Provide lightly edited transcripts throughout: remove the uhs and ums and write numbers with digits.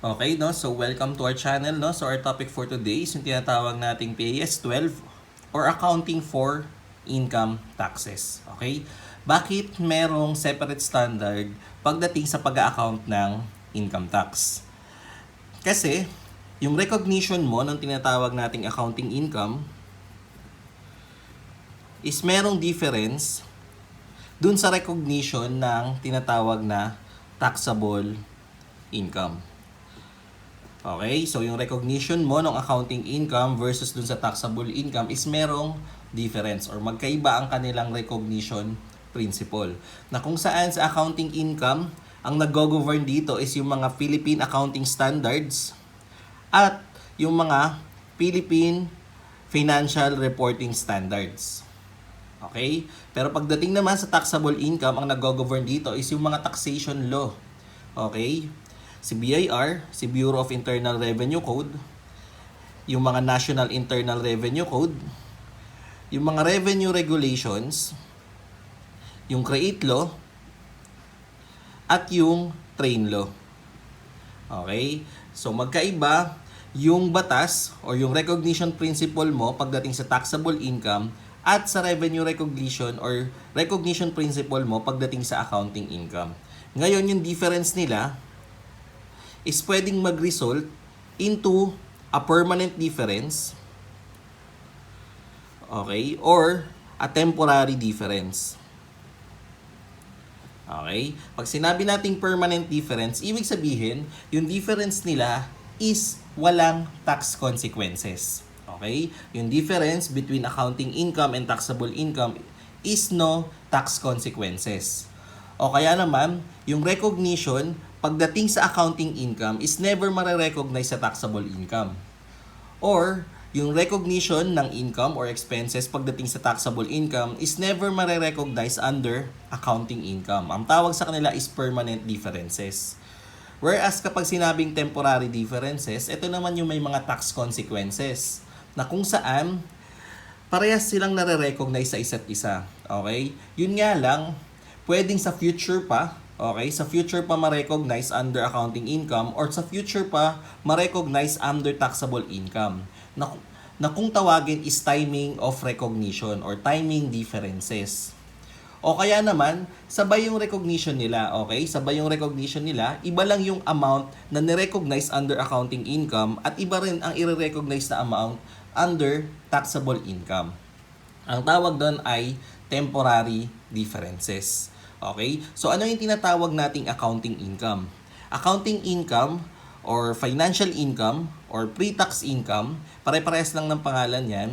Okay, no? So, welcome to our channel, no? So, our topic for today is yung tinatawag nating PAS 12 or Accounting for Income Taxes. Okay? Bakit merong separate standard pagdating sa pag-account ng income tax? Kasi, yung recognition mo ng tinatawag nating accounting income is merong difference dun sa recognition ng tinatawag na taxable income. Okay, so yung recognition mo ng accounting income versus dun sa taxable income is merong difference or magkaiba ang kanilang recognition principle. Na kung saan sa accounting income, ang nag-govern dito is yung mga Philippine Accounting Standards at yung mga Philippine Financial Reporting Standards. Okay? Pero pagdating naman sa taxable income, ang nag-govern dito is yung mga taxation law. Okay? Si BIR, si Bureau of Internal Revenue Code, yung mga National Internal Revenue Code, yung mga revenue regulations, yung CREATE Law, at yung TRAIN Law. Okay? So magkaiba yung batas or yung recognition principle mo pagdating sa taxable income at sa revenue recognition or recognition principle mo pagdating sa accounting income. Ngayon, yung difference nila is pwedeng mag-result into a permanent difference, okay, or a temporary difference. Okay? Pag sinabi nating permanent difference, ibig sabihin, yung difference nila is walang tax consequences. Okay? Yung difference between accounting income and taxable income is no tax consequences. O kaya naman, yung recognition pagdating sa accounting income is never mare-recognize sa taxable income. Or, yung recognition ng income or expenses pagdating sa taxable income is never mare-recognize under accounting income. Ang tawag sa kanila is permanent differences. Whereas kapag sinabing temporary differences, ito naman yung may mga tax consequences na kung saan parehas silang nare-recognize sa isa't isa. Okay? Yun nga lang, pwedeng sa future pa, okay, sa future pa ma-recognize under accounting income or sa future pa ma-recognize under taxable income. Na kung tawagin is timing of recognition or timing differences. O kaya naman, sabay yung recognition nila, okay? Sabay yung recognition nila, iba lang yung amount na ni-recognize under accounting income at iba rin ang i-recognize na amount under taxable income. Ang tawag doon ay temporary differences. Okay? So ano yung tinatawag nating accounting income? Accounting income or financial income or pre-tax income, pare-parehas lang ng pangalan yan.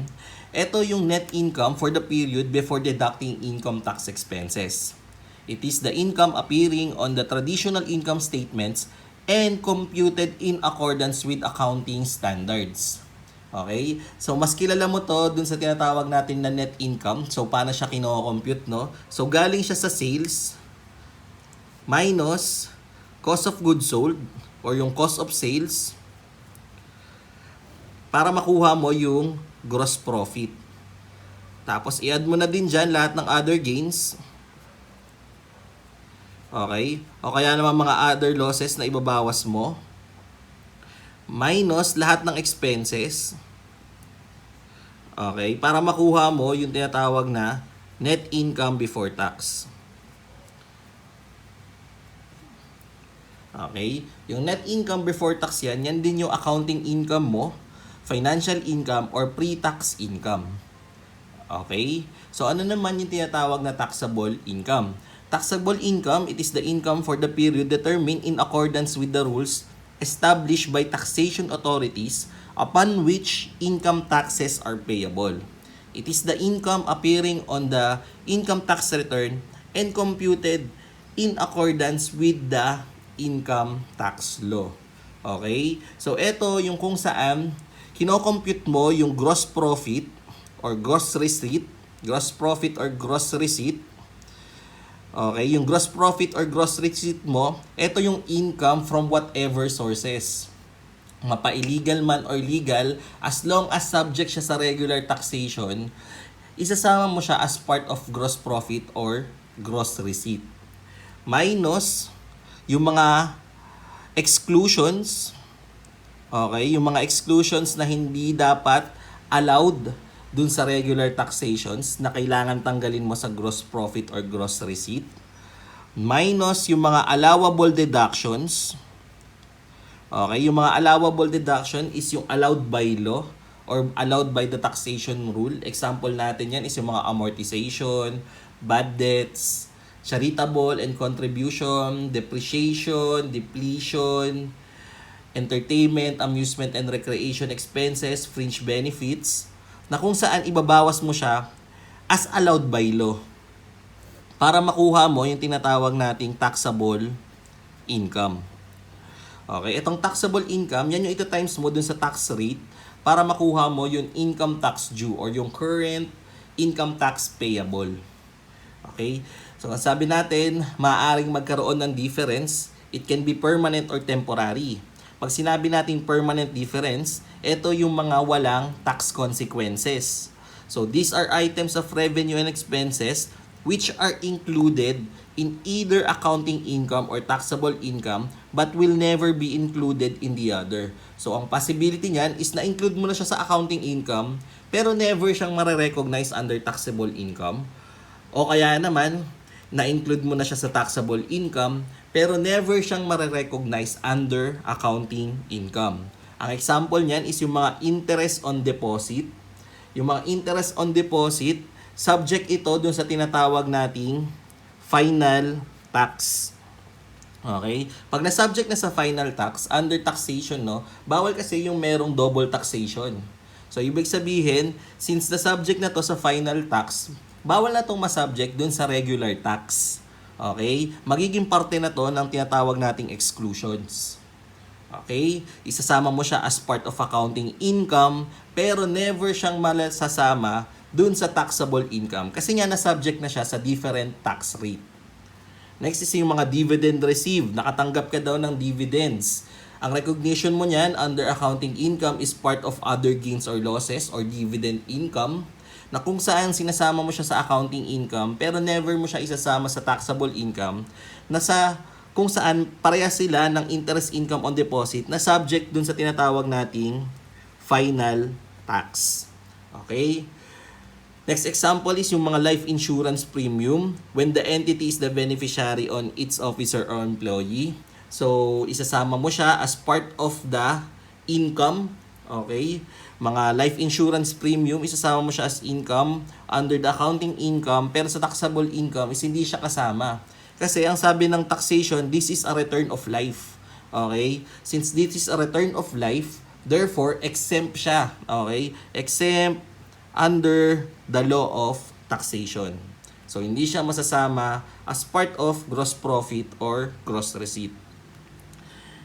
Ito yung net income for the period before deducting income tax expenses. It is the income appearing on the traditional income statements and computed in accordance with accounting standards. Okay? So, mas kilala mo to dun sa tinatawag natin na net income. So, paano siya kino-compute, no? So, galing siya sa sales minus cost of goods sold or yung cost of sales para makuha mo yung gross profit. Tapos, i-add mo na din dyan lahat ng other gains. Okay? O kaya naman mga other losses na ibabawas mo. Minus lahat ng expenses. Okay? Para makuha mo yung tinatawag na net income before tax. Okay? Yung net income before tax yan din yung accounting income mo, financial income, or pre-tax income. Okay? So, ano naman yung tinatawag na taxable income? Taxable income, it is the income for the period determined in accordance with the rules established by taxation authorities upon which income taxes are payable. It is the income appearing on the income tax return and computed in accordance with the income tax law. Okay? So, ito yung kung saan kino-compute mo yung gross profit or gross receipt, gross profit or gross receipt. Okay, yung gross profit or gross receipt mo, ito yung income from whatever sources. Mapa-illegal man or legal, as long as subject siya sa regular taxation, isasama mo siya as part of gross profit or gross receipt. Minus yung mga exclusions Okay, yung mga exclusions na hindi dapat allowed dun sa regular taxations na kailangan tanggalin mo sa gross profit or gross receipt. Minus yung mga allowable deductions. Okay, yung mga allowable deduction is yung allowed by law or allowed by the taxation rule. Example natin yan is yung mga amortization, bad debts, charitable and contribution, depreciation, depletion, entertainment, amusement and recreation expenses, fringe benefits, na kung saan ibabawas mo siya as allowed by law para makuha mo yung tinatawag nating taxable income. Okay, itong taxable income, yan yung ito times mo dun sa tax rate para makuha mo yung income tax due or yung current income tax payable. Okay, so sabi natin, maaaring magkaroon ng difference. It can be permanent or temporary. Pag sinabi natin permanent difference, ito yung mga walang tax consequences. So these are items of revenue and expenses which are included in either accounting income or taxable income but will never be included in the other. So ang possibility niyan is na-include mo na siya sa accounting income pero never siyang mare-recognize under taxable income. O kaya naman, na-include mo na siya sa taxable income pero never siyang mare-recognize under accounting income. Ang example niyan is yung mga interest on deposit. Yung mga interest on deposit, subject ito dun sa tinatawag nating final tax. Okay? Pag na-subject na sa final tax, under taxation, no, bawal kasi yung merong double taxation. So, ibig sabihin, since the subject na to sa final tax, bawal na itong masubject dun sa regular tax. Okay? Magiging parte na to ng tinatawag nating exclusions. Okay? Isasama mo siya as part of accounting income, pero never siyang masasama dun sa taxable income. Kasi nga na-subject na siya sa different tax rate. Next is yung mga dividend received. Nakatanggap ka daw ng dividends. Ang recognition mo niyan under accounting income is part of other gains or losses or dividend income, na kung saan sinasama mo siya sa accounting income pero never mo siya isasama sa taxable income, na sa kung saan parehas sila ng interest income on deposit na subject dun sa tinatawag nating final tax. Okay? Next example is yung mga life insurance premium when the entity is the beneficiary on its officer or employee. So, isasama mo siya as part of the income. Okay? Mga life insurance premium, isasama mo siya as income under the accounting income, pero sa taxable income is hindi siya kasama. Kasi ang sabi ng taxation, this is a return of life. Okay? Since this is a return of life, therefore, exempt siya. Okay? Exempt under the law of taxation. So, hindi siya masasama as part of gross profit or gross receipt.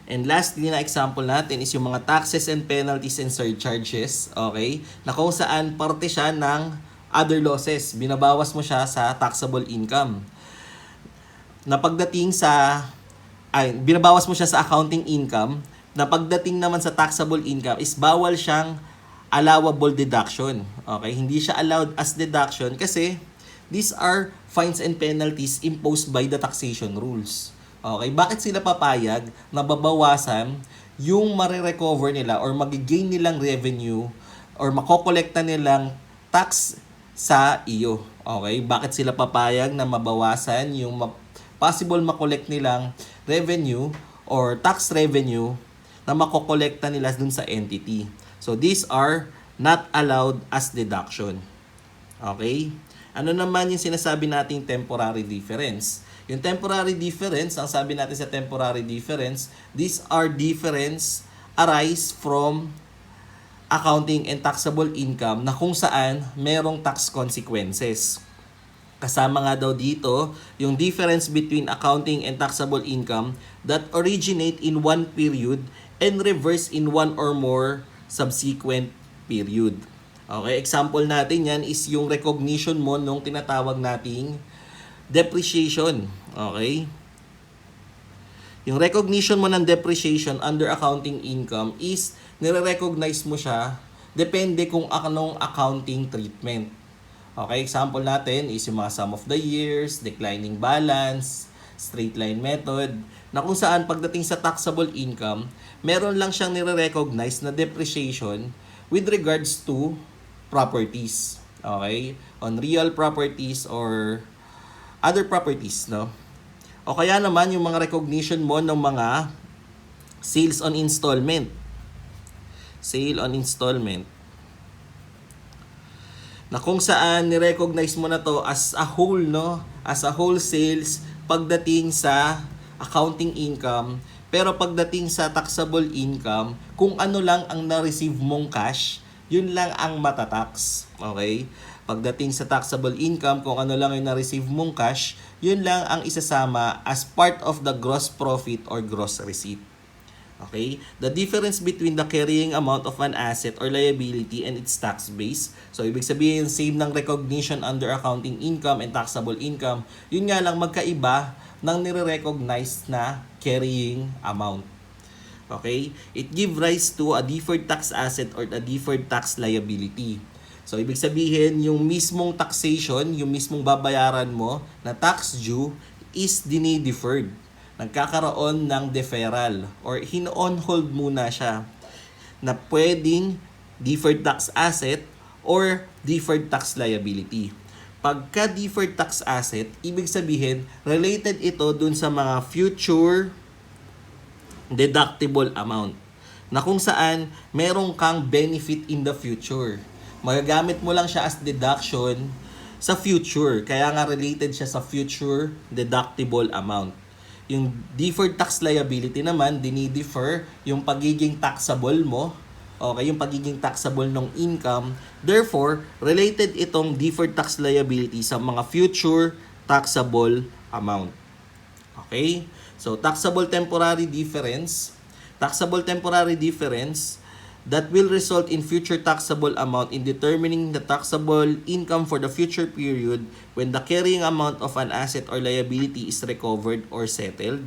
And lastly na example natin is yung mga taxes and penalties and surcharges, okay? Na kung saan parte siya ng other losses, binabawas mo siya sa taxable income. Na pagdating sa binabawas mo siya sa accounting income, na pagdating naman sa taxable income is bawal siyang allowable deduction. Okay? Hindi siya allowed as deduction kasi these are fines and penalties imposed by the taxation rules. Okay, bakit sila papayag na babawasan yung marirecover nila or magigain nilang revenue or makokolekta nilang tax sa iyo? Okay, bakit sila papayag na mabawasan yung possible makolekt nilang revenue or tax revenue na makokolekta nila dun sa entity? So, these are not allowed as deduction. Okay? Ano naman yung sinasabi nating temporary difference? Yung temporary difference, ang sabi natin sa temporary difference, these are difference arise from accounting and taxable income na kung saan merong tax consequences. Kasama nga daw dito yung difference between accounting and taxable income that originate in one period and reverse in one or more subsequent period. Okay, example natin yan is yung recognition mo nung tinatawag nating depreciation. Okay? Yung recognition mo ng depreciation under accounting income is nire-recognize mo siya depende kung anong accounting treatment. Okay, example natin is yung mga sum of the years, declining balance, straight line method, na kung saan pagdating sa taxable income, meron lang siyang nire-recognize na depreciation with regards to properties. Okay? On real properties or other properties, no? O kaya naman yung mga recognition mo ng mga sales on installment. Sale on installment. Na kung saan ni-recognize mo na to as a whole, no? As a whole sales pagdating sa accounting income. Pero pagdating sa taxable income, kung ano lang ang na-receive mong cash, yun lang ang matatax. Okay? Pagdating sa taxable income, kung ano lang yung na-receive mong cash, yun lang ang isasama as part of the gross profit or gross receipt. Okay? The difference between the carrying amount of an asset or liability and its tax base. So, ibig sabihin, same ng recognition under accounting income and taxable income. Yun nga lang, magkaiba ng nire-recognize na carrying amount. Okay? It give rise to a deferred tax asset or a deferred tax liability. So, ibig sabihin, yung mismong taxation, yung mismong babayaran mo na tax due is dine-deferred. Nagkakaroon ng deferral or on hold muna siya na pwedeng deferred tax asset or deferred tax liability. Pagka deferred tax asset, ibig sabihin related ito dun sa mga future deductible amount na kung saan merong kang benefit in the future. Magagamit mo lang siya as deduction sa future. Kaya nga related siya sa future deductible amount. Yung deferred tax liability naman, dinidefer yung pagiging taxable mo, okay, yung pagiging taxable ng income. Therefore, related itong deferred tax liability sa mga future taxable amount. Okay? So, taxable temporary difference that will result in future taxable amount in determining the taxable income for the future period when the carrying amount of an asset or liability is recovered or settled.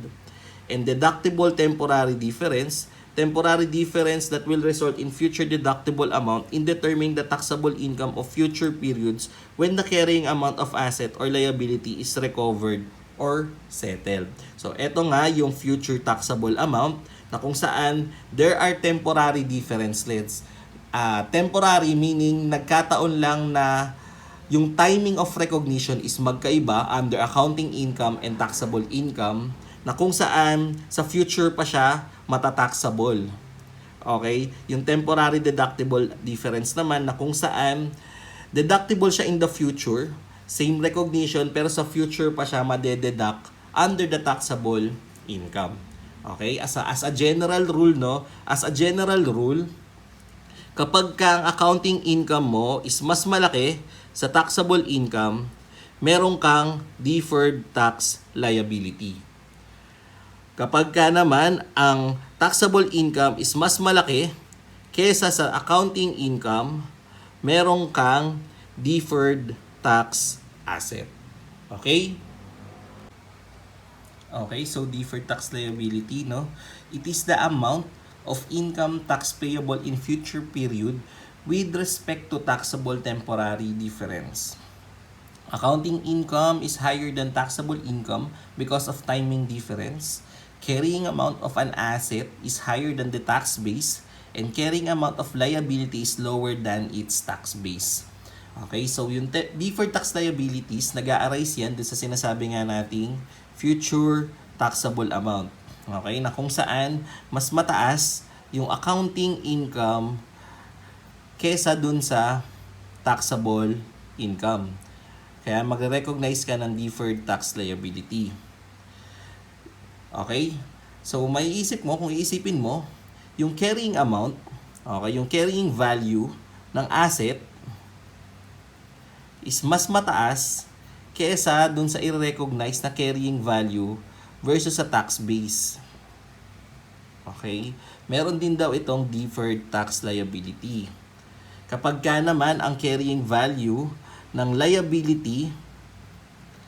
And deductible temporary difference that will result in future deductible amount in determining the taxable income of future periods when the carrying amount of asset or liability is recovered or settled. So, eto nga yung future taxable amount na kung saan there are temporary differences. Temporary meaning nagkataon lang na yung timing of recognition is magkaiba under accounting income and taxable income na kung saan sa future pa siya matataxable. Okay? Yung temporary deductible difference naman na kung saan deductible siya in the future, same recognition pero sa future pa siya madededuct under the taxable income. Okay? As a general rule, no? As a general rule, kapag ang accounting income mo is mas malaki sa taxable income, meron kang deferred tax liability. Kapag naman ang taxable income is mas malaki kesa sa accounting income, meron kang deferred tax asset. Okay? Okay, so deferred tax liability, no? It is the amount of income tax payable in future period with respect to taxable temporary difference. Accounting income is higher than taxable income because of timing difference. Carrying amount of an asset is higher than the tax base, and carrying amount of liability is lower than its tax base. Okay, so yung deferred tax liabilities, nag-a-arise yan dun sa sinasabi nga nating future taxable amount. Okay, na kung saan mas mataas yung accounting income kesa dun sa taxable income. Kaya magre-recognize ka ng deferred tax liability. Okay? So, may isip mo, kung iisipin mo, yung carrying amount, okay, yung carrying value ng asset is mas mataas kesa dun sa i-recognize na carrying value versus sa tax base. Okay? Meron din daw itong deferred tax liability. Kapag naman ang carrying value ng liability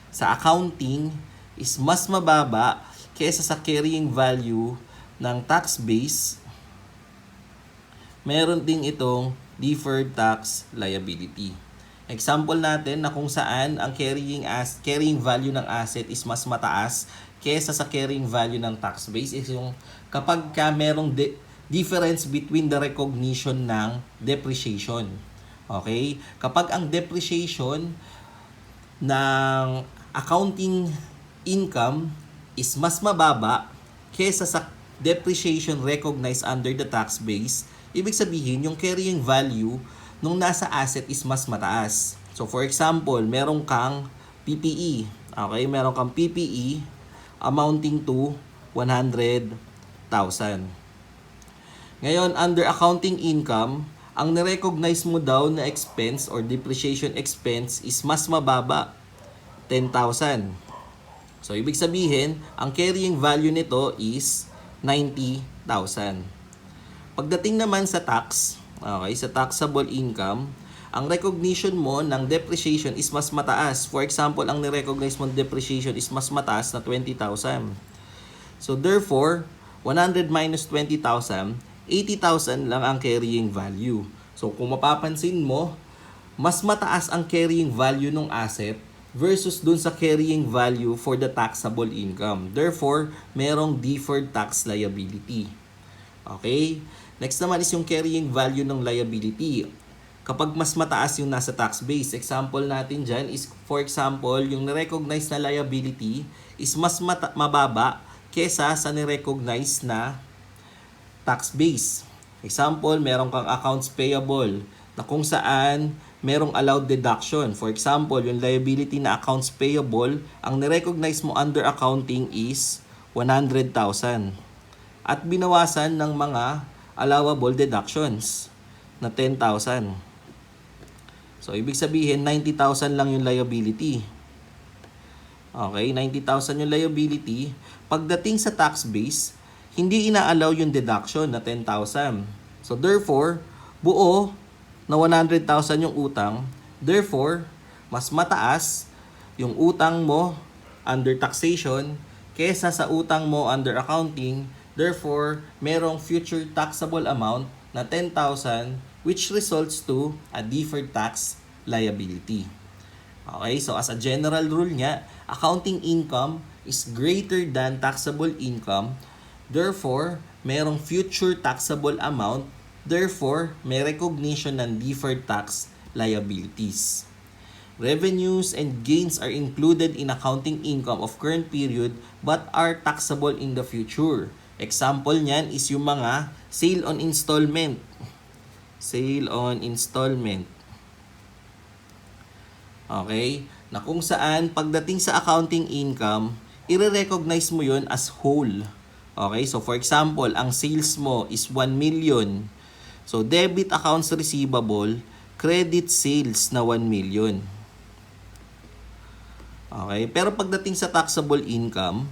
sa accounting is mas mababa kesa sa carrying value ng tax base, meron din itong deferred tax liability. Example natin na kung saan ang carrying value ng asset is mas mataas kesa sa carrying value ng tax base is yung kapag ka merong difference between the recognition ng depreciation. Okay? Kapag ang depreciation ng accounting income is mas mababa kesa sa depreciation recognized under the tax base, ibig sabihin yung carrying value nung nasa asset is mas mataas. So for example, meron kang PPE. Okay, meron kang PPE amounting to 100,000. Ngayon, under accounting income, ang nirecognize mo daw na expense or depreciation expense is mas mababa, 10,000. So, ibig sabihin, ang carrying value nito is 90,000. Pagdating naman sa tax, okay, sa taxable income, ang recognition mo ng depreciation is mas mataas. For example, ang nirecognize mo ng depreciation is mas mataas na 20,000. So, therefore, 100 minus 20,000, 80,000 lang ang carrying value. So, kung mapapansin mo, mas mataas ang carrying value ng asset versus dun sa carrying value for the taxable income. Therefore, merong deferred tax liability. Okay? Next naman is yung carrying value ng liability. Kapag mas mataas yung nasa tax base, example natin dyan is, for example, yung nirecognize na liability is mas mababa kesa sa nirecognize na tax base. Example, meron kang accounts payable na kung saan merong allowed deduction. For example, yung liability na accounts payable, ang nirecognize mo under accounting is 100,000 at binawasan ng mga allowable deductions na 10,000. So, ibig sabihin, 90,000 lang yung liability. Okay, 90,000 yung liability. Pagdating sa tax base, hindi ina-allow yung deduction na 10,000. So, therefore, buo na 100,000 yung utang. Therefore, mas mataas yung utang mo under taxation kesa sa utang mo under accounting. Therefore, merong future taxable amount na 10,000 which results to a deferred tax liability. Okay, so as a general rule nga, accounting income is greater than taxable income. Therefore, merong future taxable amount. Therefore, may recognition ng deferred tax liabilities. Revenues and gains are included in accounting income of current period but are taxable in the future. Example niyan is yung mga sale on installment. Sale on installment. Okay? Na kung saan pagdating sa accounting income, i-recognize mo yon as whole. Okay? So for example, ang sales mo is 1 million. So debit accounts receivable, credit sales na 1 million. Okay? Pero pagdating sa taxable income,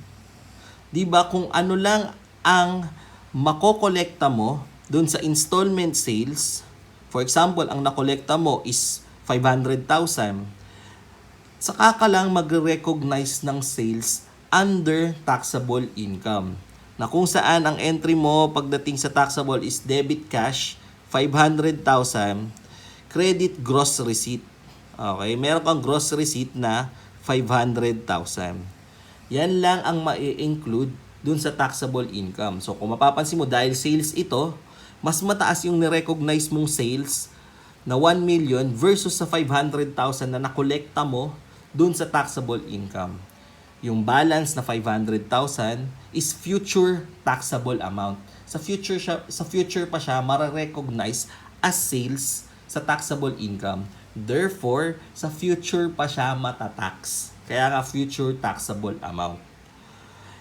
'di ba kung ano lang ang makokolekta mo doon sa installment sales, for example, ang nakolekta mo is 500,000, saka ka lang mag-recognize ng sales under taxable income. Na kung saan ang entry mo pagdating sa taxable is debit cash, 500,000, credit gross receipt. Okay, meron kang gross receipt na 500,000. Yan lang ang ma-include dun sa taxable income. So kung mapapansin mo, dahil sales ito, mas mataas yung nirecognize mong sales na 1 million versus sa 500,000 na nakolekta mo dun sa taxable income. Yung balance na 500,000 is future taxable amount. Sa future pa siya mare-recognize as sales sa taxable income. Therefore, sa future pa siya matatax. Kaya nga future taxable amount.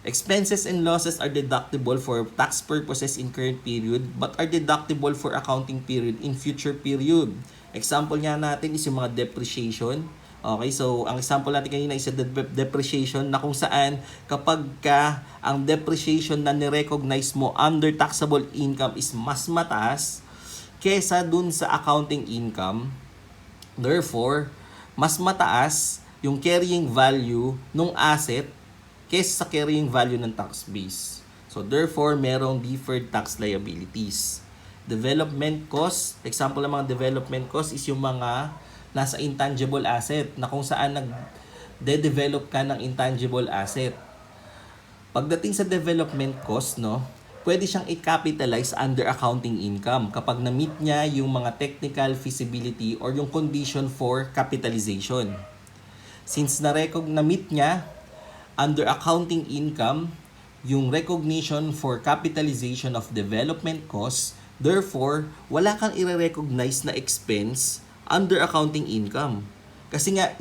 Expenses and losses are deductible for tax purposes in current period but are deductible for accounting period in future period. Example nga natin is yung mga depreciation. Okay, so ang example natin kanina is depreciation na kung saan kapag ka ang depreciation na ni-recognize mo under taxable income is mas mataas kesa dun sa accounting income. Therefore, mas mataas yung carrying value ng asset kesa sa carrying value ng tax base. So therefore, merong deferred tax liabilities. Development cost, example ng mga development cost is yung mga nasa intangible asset na kung saan nag-de-develop ka ng intangible asset. Pagdating sa development cost, no, pwede siyang i-capitalize under accounting income kapag na-meet niya yung mga technical feasibility or yung condition for capitalization. Since na-meet niya under accounting income yung recognition for capitalization of development costs, therefore, wala kang i-recognize na expense under accounting income. Kasi nga,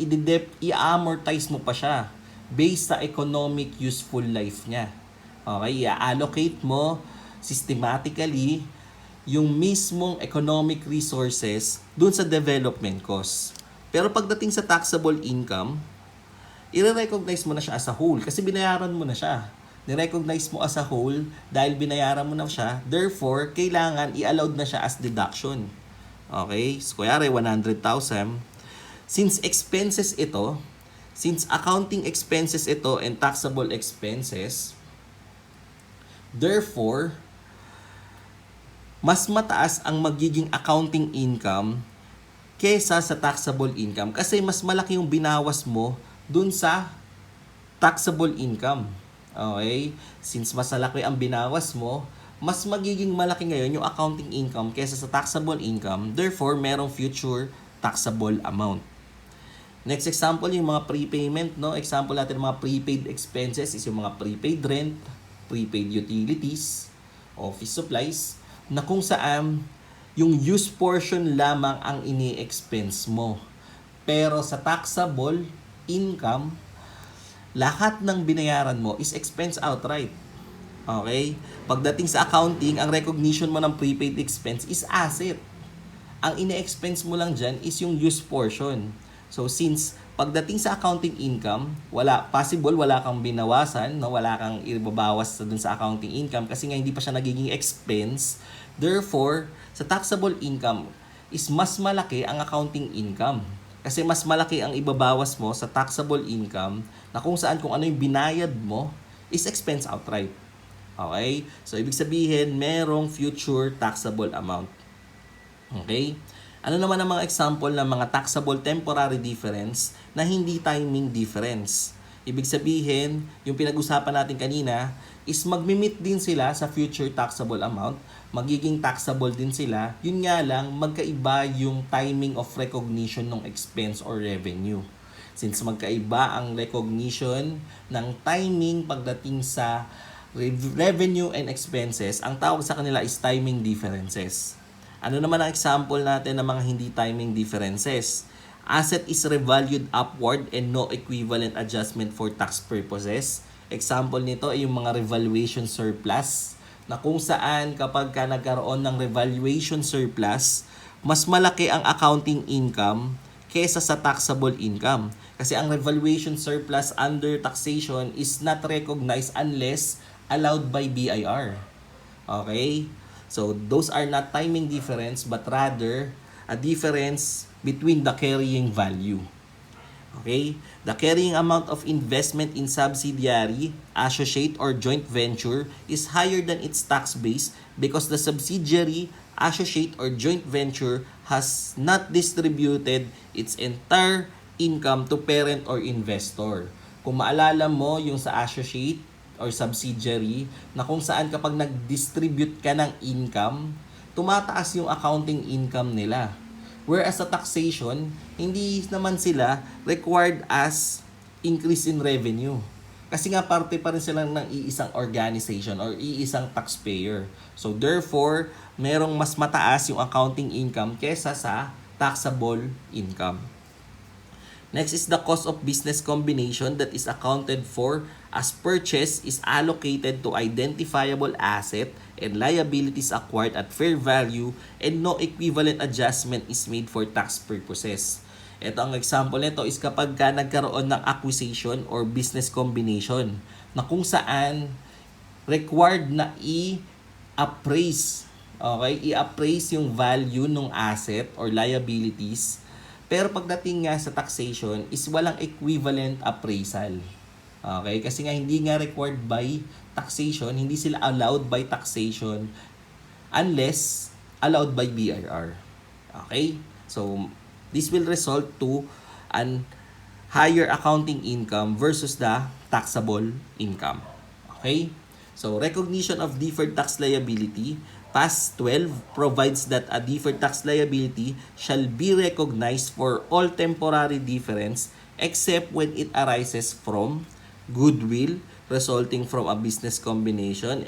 i-amortize mo pa siya based sa economic useful life niya. Okay, i-allocate mo systematically yung mismong economic resources dun sa development cost. Pero pagdating sa taxable income, i-recognize mo na siya as a whole kasi binayaran mo na siya. Ni-recognize mo as a whole dahil binayaran mo na siya. Therefore, kailangan i-allowed na siya as deduction. Okay? So, kuyari, 100,000. Since expenses ito, since accounting expenses ito and taxable expenses, therefore, mas mataas ang magiging accounting income kesa sa taxable income kasi mas malaki yung binawas mo dun sa taxable income. Okay? Since mas malaki ang binawas mo, mas magiging malaki ngayon yung accounting income kesa sa taxable income. Therefore, merong future taxable amount. Next example, yung mga prepayment, no? Example natin ng mga prepaid expenses is yung mga prepaid rent, prepaid utilities, office supplies, na kung saan yung use portion lamang ang ini-expense mo. Pero sa taxable income, lahat ng binayaran mo is expense outright. Okay? Pagdating sa accounting, ang recognition mo ng prepaid expense is asset. Ang ine-expense mo lang dyan is yung use portion. So since pagdating sa accounting income, wala kang binawasan, no? Wala kang ibabawas dun sa accounting income kasi nga hindi pa siya nagiging expense. Therefore, sa taxable income is mas malaki ang accounting income. Kasi mas malaki ang ibabawas mo sa taxable income na kung saan kung ano yung binayad mo is expense outright. Okay? So, ibig sabihin, merong future taxable amount. Okay? Ano naman ang mga example ng mga taxable temporary difference na hindi timing difference? Ibig sabihin, yung pinag-usapan natin kanina is magmi-meet din sila sa future taxable amount, magiging taxable din sila, yun nga lang, magkaiba yung timing of recognition ng expense or revenue. Since magkaiba ang recognition ng timing pagdating sa revenue and expenses, ang tawag sa kanila is timing differences. Ano naman ang example natin ng mga hindi timing differences? Asset is revalued upward and no equivalent adjustment for tax purposes. Example nito ay yung mga revaluation surplus na kung saan kapag ka nagkaroon ng revaluation surplus, mas malaki ang accounting income kesa sa taxable income. Kasi ang revaluation surplus under taxation is not recognized unless allowed by BIR. Okay? So, those are not timing difference but rather a difference between the carrying value. Okay? The carrying amount of investment in subsidiary, associate, or joint venture is higher than its tax base because the subsidiary, associate, or joint venture has not distributed its entire income to parent or investor. Kung maalala mo yung sa associate or subsidiary na kung saan kapag nag-distribute ka ng income, tumataas yung accounting income nila. Whereas sa taxation, hindi naman sila required as increase in revenue. Kasi nga parte pa rin sila ng iisang organization or iisang taxpayer. So therefore, merong mas mataas yung accounting income kesa sa taxable income. Next is the cost of business combination that is accounted for as purchase is allocated to identifiable asset and liabilities acquired at fair value and no equivalent adjustment is made for tax purposes. Ito ang example nito is kapag ka nagkaroon ng acquisition or business combination na kung saan required na i-appraise. Okay? I-appraise yung value ng asset or liabilities. Pero pagdating nga sa taxation is walang equivalent appraisal. Okay? Kasi nga hindi nga required by taxation, hindi sila allowed by taxation unless allowed by BIR. Okay? So, this will result to an higher accounting income versus the taxable income. Okay? So, recognition of deferred tax liability. PAS 12 provides that a deferred tax liability shall be recognized for all temporary difference except when it arises from goodwill resulting from a business combination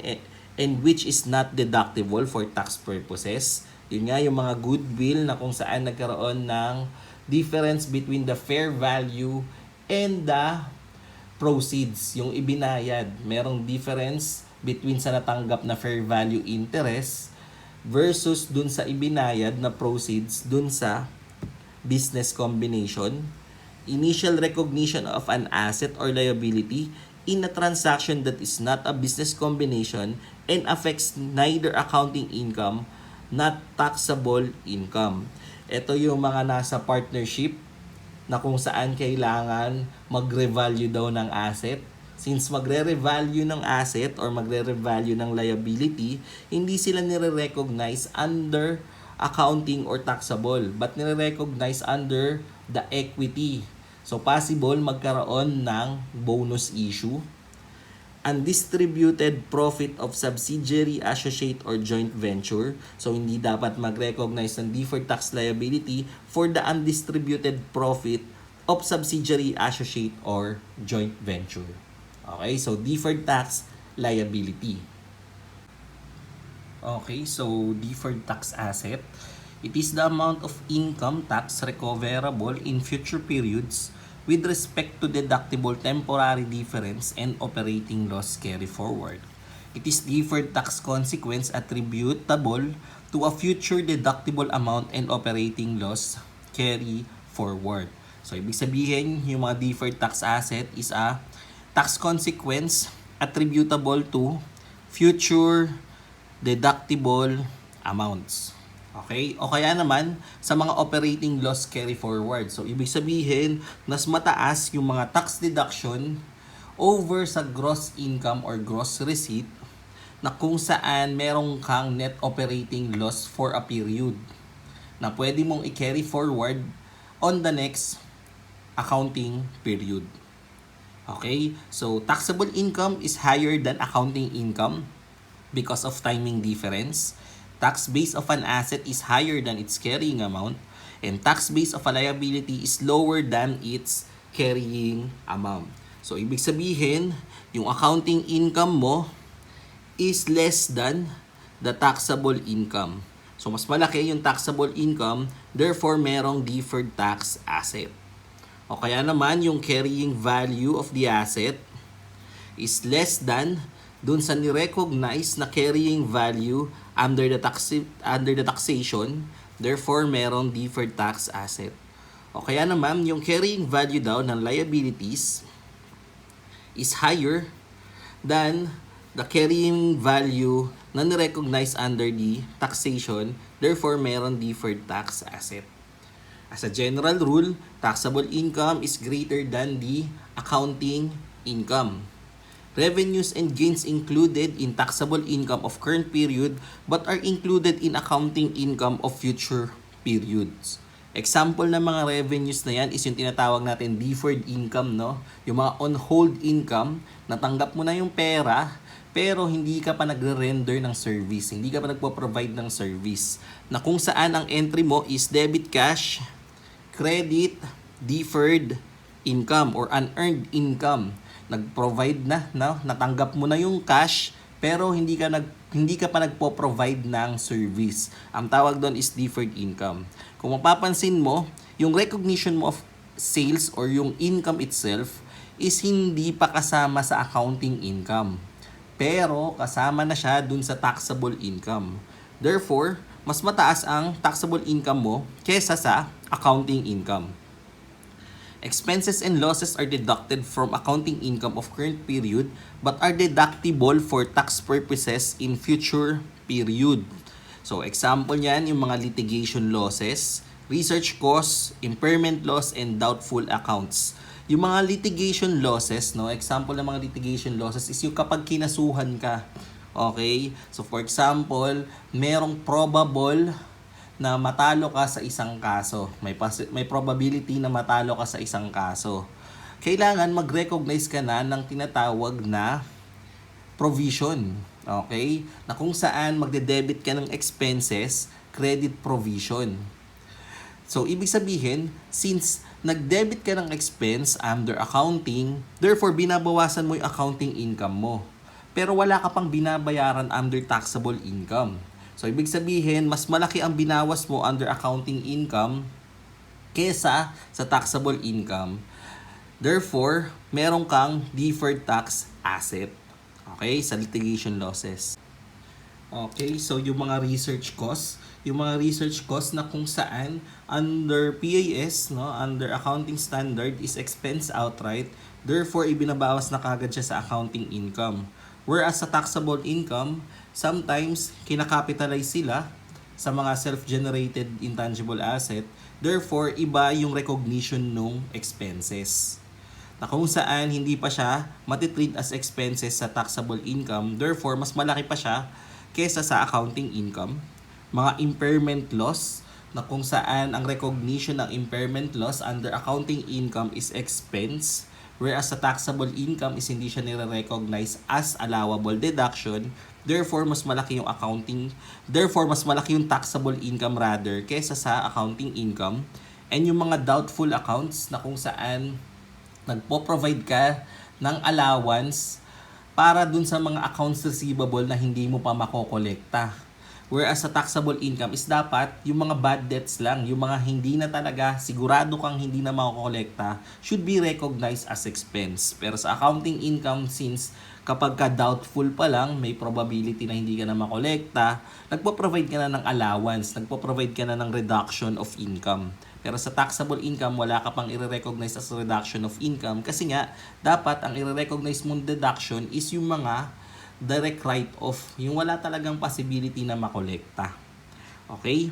and which is not deductible for tax purposes. Yun nga yung mga goodwill na kung saan nagkaroon ng difference between the fair value and the proceeds, yung ibinayad. Merong difference between sa natanggap na fair value interest versus dun sa ibinayad na proceeds dun sa business combination. Initial recognition of an asset or liability in a transaction that is not a business combination and affects neither accounting income, not taxable income. Ito yung mga nasa partnership na kung saan kailangan magre-value daw ng asset. Since magre-revalue ng asset or magre-revalue ng liability, hindi sila nire-recognize under accounting or taxable, but nire-recognize under the equity. So possible magkaroon ng bonus issue. Undistributed profit of subsidiary, associate, or joint venture. So, hindi dapat mag-recognize ng deferred tax liability for the undistributed profit of subsidiary, associate, or joint venture. Okay, so deferred tax liability. Okay, so deferred tax asset. It is the amount of income tax recoverable in future periods with respect to deductible temporary difference and operating loss carry forward. It is deferred tax consequence attributable to a future deductible amount and operating loss carry forward. So, ibig sabihin, yung mga deferred tax asset is a tax consequence attributable to future deductible amounts. Okay? O kaya naman, sa mga operating loss carry forward. So, ibig sabihin, mas mataas yung mga tax deduction over sa gross income or gross receipt na kung saan merong kang net operating loss for a period na pwede mong i-carry forward on the next accounting period. Okay? So, taxable income is higher than accounting income because of timing difference. Tax base of an asset is higher than its carrying amount, and tax base of a liability is lower than its carrying amount. So, ibig sabihin, yung accounting income mo is less than the taxable income. So, mas malaki yung taxable income, therefore, merong deferred tax asset. O kaya naman, yung carrying value of the asset is less than dun sa ni-recognize na carrying value under the taxation, therefore merong deferred tax asset. O kaya naman, yung carrying value daw ng liabilities is higher than the carrying value na ni-recognize under the taxation, therefore meron deferred tax asset. As a general rule, taxable income is greater than the accounting income. Revenues and gains included in taxable income of current period but are included in accounting income of future periods. Example ng mga revenues na yan is yung tinatawag natin deferred income, no? Yung mga on-hold income, natanggap mo na yung pera, pero hindi ka pa nagre-render ng service, hindi ka pa nagpo-provide ng service. Na kung saan ang entry mo is debit cash, credit, deferred income or unearned income. Nag-provide na, no? Natanggap mo na yung cash, pero hindi ka pa nagpo-provide ng service. Ang tawag doon is deferred income. Kung mapapansin mo, yung recognition mo of sales or yung income itself is hindi pa kasama sa accounting income. Pero kasama na siya dun sa taxable income. Therefore, mas mataas ang taxable income mo kesa sa accounting income. Expenses and losses are deducted from accounting income of current period but are deductible for tax purposes in future period. So, example niyan yung mga litigation losses, research costs, impairment loss, and doubtful accounts. Yung mga litigation losses, no, example ng mga litigation losses is yung kapag kinasuhan ka. Okay? So, for example, merong probable na matalo ka sa isang kaso. May probability na matalo ka sa isang kaso. Kailangan mag-recognize ka na ng tinatawag na provision. Okay? Na kung saan magde-debit ka ng expenses, credit provision. So, ibig sabihin, since nag-debit ka ng expense under accounting, therefore, binabawasan mo yung accounting income mo. Pero wala ka pang binabayaran under taxable income. So, ibig sabihin, mas malaki ang binawas mo under accounting income kesa sa taxable income. Therefore, meron kang deferred tax asset. Okay? Sa litigation losses. Okay, so yung mga research costs na kung saan under PAS, no, under accounting standard is expense outright, therefore ibinabawas na kagad siya sa accounting income. Whereas sa taxable income, sometimes kinakapitalize sila sa mga self-generated intangible asset, therefore iba yung recognition ng expenses. Na kung saan hindi pa siya matitreat as expenses sa taxable income, therefore mas malaki pa siya kesa sa accounting income. Mga impairment loss na kung saan ang recognition ng impairment loss under accounting income is expense, whereas sa taxable income is hindi siya nire-recognize as allowable deduction. Therefore mas malaki yung taxable income rather kesa sa accounting income. And yung mga doubtful accounts na kung saan nagpo-provide ka ng allowance para dun sa mga accounts receivable na hindi mo pa makokolekta. Whereas sa taxable income is dapat yung mga bad debts lang, yung mga hindi na talaga, sigurado kang hindi na makokolekta, should be recognized as expense. Pero sa accounting income, since kapag ka doubtful pa lang, may probability na hindi ka na makolekta, nagpo-provide ka na ng allowance, nagpo-provide ka na ng reduction of income. Pero sa taxable income, wala ka pang i-recognize as reduction of income kasi nga, dapat ang i-recognize mong deduction is yung mga direct write-off, yung wala talagang possibility na makolekta. Okay?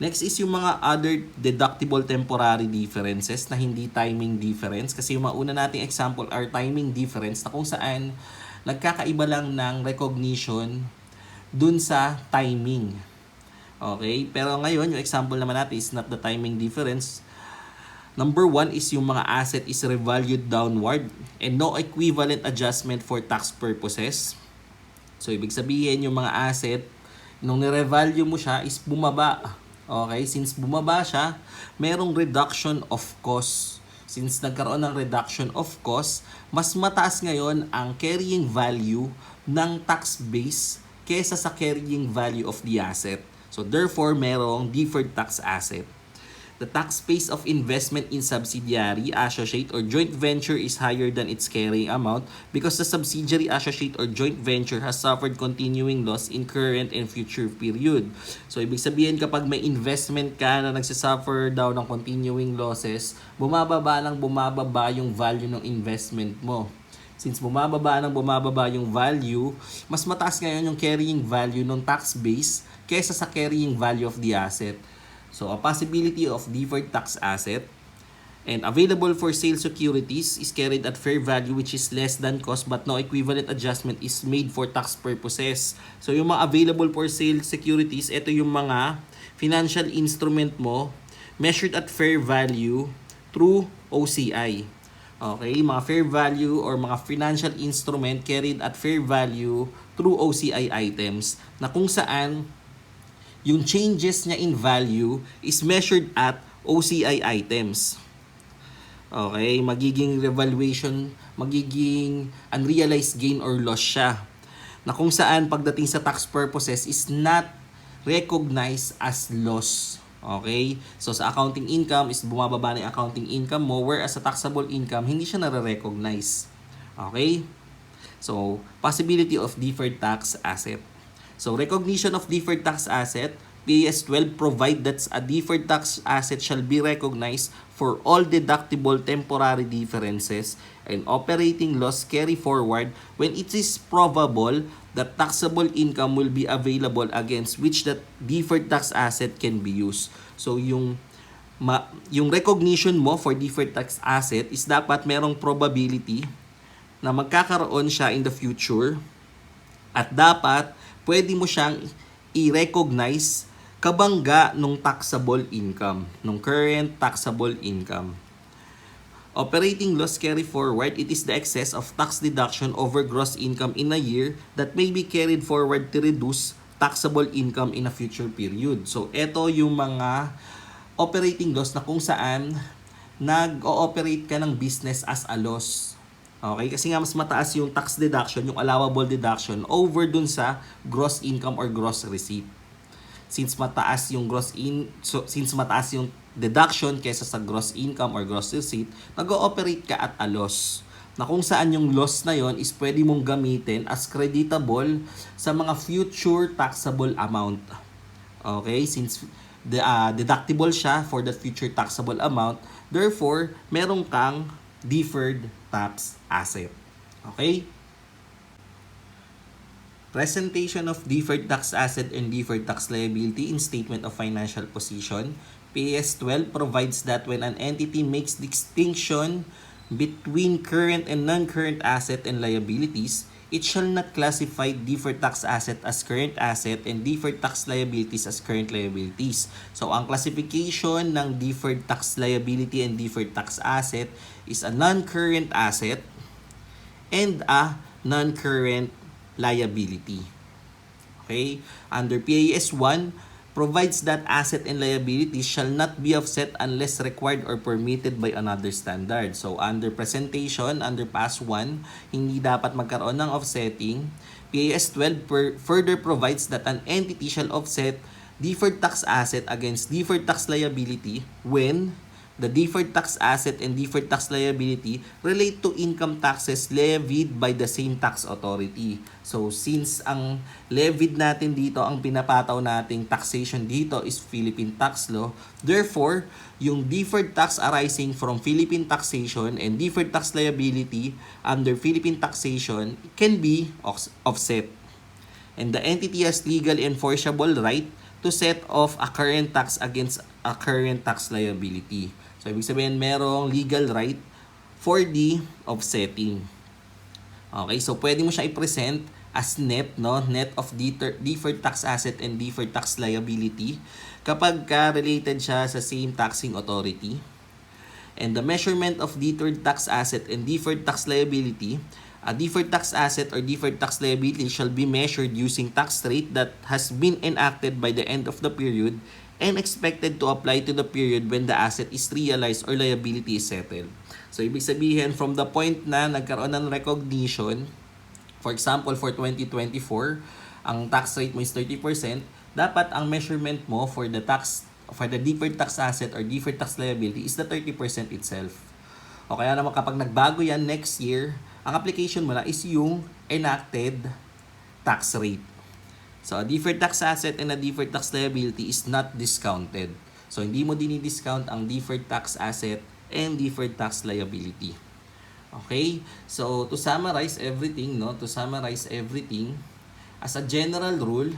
Next is yung mga other deductible temporary differences na hindi timing difference. Kasi yung mauna nating example are timing difference na kung saan nagkakaiba lang ng recognition dun sa timing. Okay? Pero ngayon, yung example naman natin is not the timing difference. Number 1 is yung mga asset is revalued downward and no equivalent adjustment for tax purposes. So, ibig sabihin yung mga asset, nung nirevalue mo siya is bumaba. Okay? Since bumaba siya, merong reduction of cost. Since nagkaroon ng reduction of cost, mas mataas ngayon ang carrying value ng tax base kesa sa carrying value of the asset. So therefore, merong deferred tax asset. The tax base of investment in subsidiary, associate, or joint venture is higher than its carrying amount because the subsidiary, associate, or joint venture has suffered continuing loss in current and future period. So, ibig sabihin kapag may investment ka na nagsasuffer daw ng continuing losses, bumababa yung value ng investment mo. Since bumababa yung value, mas mataas ngayon yung carrying value ng tax base kesa sa carrying value of the asset. So, a possibility of deferred tax asset and available for sale securities is carried at fair value which is less than cost but no equivalent adjustment is made for tax purposes. So, yung mga available for sale securities, ito yung mga financial instrument mo measured at fair value through OCI. Okay, mga fair value or mga financial instrument carried at fair value through OCI items na kung saan yung changes niya in value is measured at OCI items. Okay, magiging revaluation, magiging unrealized gain or loss siya. Na kung saan pagdating sa tax purposes is not recognized as loss. Okay? So sa accounting income is bumababa na yung accounting income mo, whereas sa taxable income, hindi siya nare-recognize. Okay? So, possibility of deferred tax asset. So, recognition of deferred tax asset, PAS 12 provide that a deferred tax asset shall be recognized for all deductible temporary differences and operating loss carry forward when it is probable that taxable income will be available against which that deferred tax asset can be used. So, yung recognition mo for deferred tax asset is dapat merong probability na magkakaroon siya in the future at dapat pwede mo siyang i-recognize kabangga nung taxable income, nung current taxable income. Operating loss carry forward, it is the excess of tax deduction over gross income in a year that may be carried forward to reduce taxable income in a future period. So, ito yung mga operating loss na kung saan nag-ooperate ka ng business as a loss. Okay? Kasi nga mas mataas yung tax deduction, yung allowable deduction over dun sa gross income or gross receipt. Since mataas yung since mataas yung deduction kaysa sa gross income or gross receipt, nag-ooperate ka at a loss. Na kung saan yung loss na yon is pwede mong gamitin as creditable sa mga future taxable amount. Okay? Since deductible siya for that future taxable amount, therefore, meron kang deferred tax asset. Okay? Presentation of deferred tax asset and deferred tax liability in Statement of Financial Position. PAS 12 provides that when an entity makes distinction between current and non-current asset and liabilities, it shall not classify deferred tax asset as current asset and deferred tax liabilities as current liabilities. So, ang classification ng deferred tax liability and deferred tax asset is a non-current asset and a non-current liability. Okay? Under PAS 1, provides that asset and liabilities shall not be offset unless required or permitted by another standard. So, under presentation, under PAS 1, hindi dapat magkaroon ng offsetting. PAS 12 further provides that an entity shall offset deferred tax asset against deferred tax liability when the deferred tax asset and deferred tax liability relate to income taxes levied by the same tax authority. So, since ang levied natin dito, ang pinapataw nating taxation dito is Philippine tax law, therefore, yung deferred tax arising from Philippine taxation and deferred tax liability under Philippine taxation can be offset. And the entity has legal enforceable right to set off a current tax against a current tax liability. So, ibig sabihin, merong legal right for the offsetting. Okay, so pwede mo siya i-present as net, no? Net of deferred tax asset and deferred tax liability kapag related siya sa same taxing authority. And the measurement of deferred tax asset and deferred tax liability, a deferred tax asset or deferred tax liability shall be measured using tax rate that has been enacted by the end of the period and expected to apply to the period when the asset is realized or liability is settled. So, ibig sabihin, from the point na nagkaroon ng recognition, for example, for 2024, ang tax rate mo is 30%, dapat ang measurement mo for the deferred tax asset or deferred tax liability is the 30% itself. O kaya naman kapag nagbago yan next year, ang application mo na is yung enacted tax rate. So, a deferred tax asset and a deferred tax liability is not discounted. So, hindi mo dinidiscount ang deferred tax asset and deferred tax liability. Okay? So, to summarize everything, as a general rule,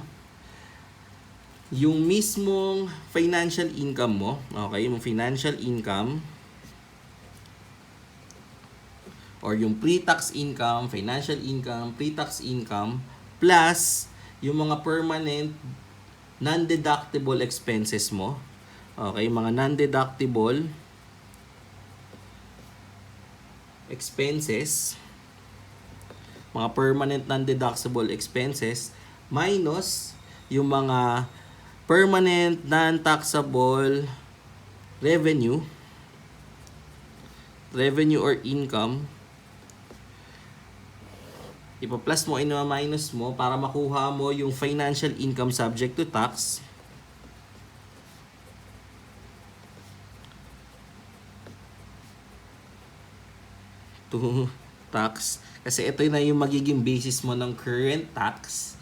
yung mismong financial income mo, okay, yung financial income, or yung pre-tax income, financial income, pre-tax income, plus yung mga permanent non-deductible expenses mo. Okay, mga non-deductible expenses, mga permanent non-deductible expenses, minus yung mga permanent non-taxable revenue or income, ipa-plus mo, minus mo para makuha mo yung financial income subject to tax. To tax. Kasi ito na yung magiging basis mo ng current tax.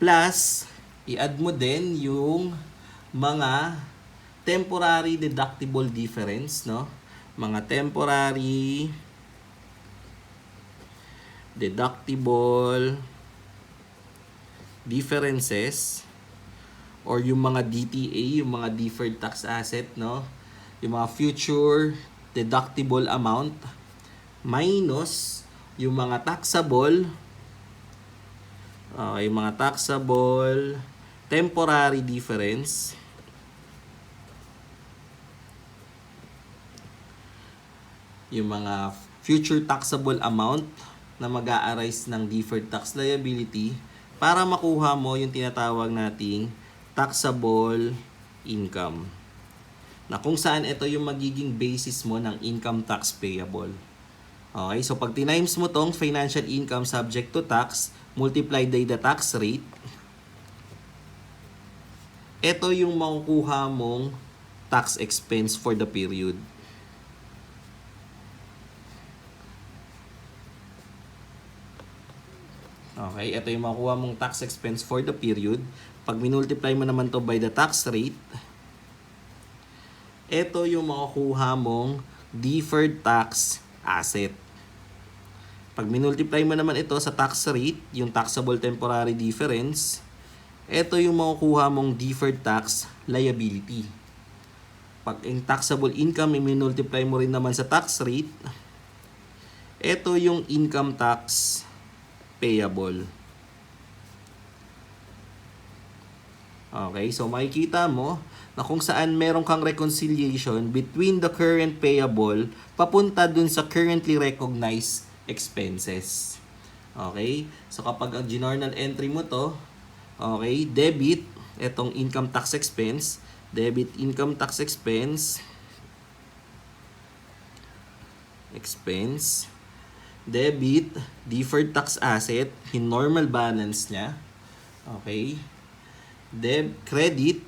Plus, i-add mo din yung mga temporary deductible difference, no? Mga temporary deductible differences or yung mga DTA, yung mga deferred tax asset, no? Yung mga future deductible amount minus yung mga taxable yung mga taxable temporary difference yung mga future taxable amount na mag-a-arise ng deferred tax liability para makuha mo yung tinatawag nating taxable income. Na kung saan ito yung magiging basis mo ng income tax payable. Okay, so pag tinimes mo tong financial income subject to tax, multiplied by the tax rate, ito yung makukuha mong tax expense for the period. Okay, ito yung makukuha mong tax expense for the period. Pag minultiply mo naman to by the tax rate, ito yung makukuha mong deferred tax asset. Pag minultiply mo naman ito sa tax rate, yung taxable temporary difference, ito yung makukuha mong deferred tax liability. Pag yung taxable income, minultiply mo rin naman sa tax rate, ito yung income tax payable. Okay, so makikita mo na kung saan meron kang reconciliation between the current payable papunta dun sa currently recognized expenses. Okay? So kapag ang journal entry mo to, okay, debit, etong income tax expense, debit income tax expense, debit deferred tax asset, in normal balance niya. Okay? Credit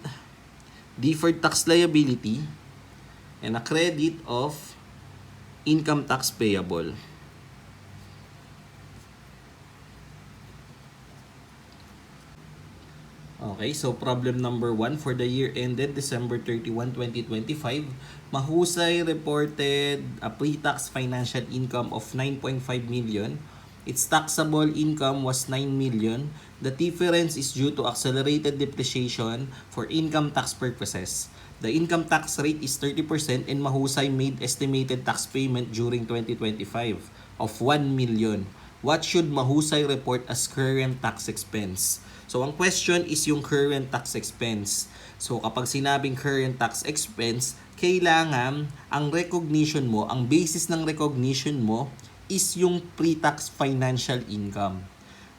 deferred tax liability, and a credit of income tax payable. Okay, so problem number 1 for the year ended December 31, 2025. Mahusay reported a pre-tax financial income of 9.5 million. Its taxable income was 9 million. The difference is due to accelerated depreciation for income tax purposes. The income tax rate is 30% and Mahusay made estimated tax payment during 2025 of 1 million. What should Mahusay report as current tax expense? So, ang question is yung current tax expense. So, kapag sinabing current tax expense, kailangan ang recognition mo, ang basis ng recognition mo is yung pre-tax financial income.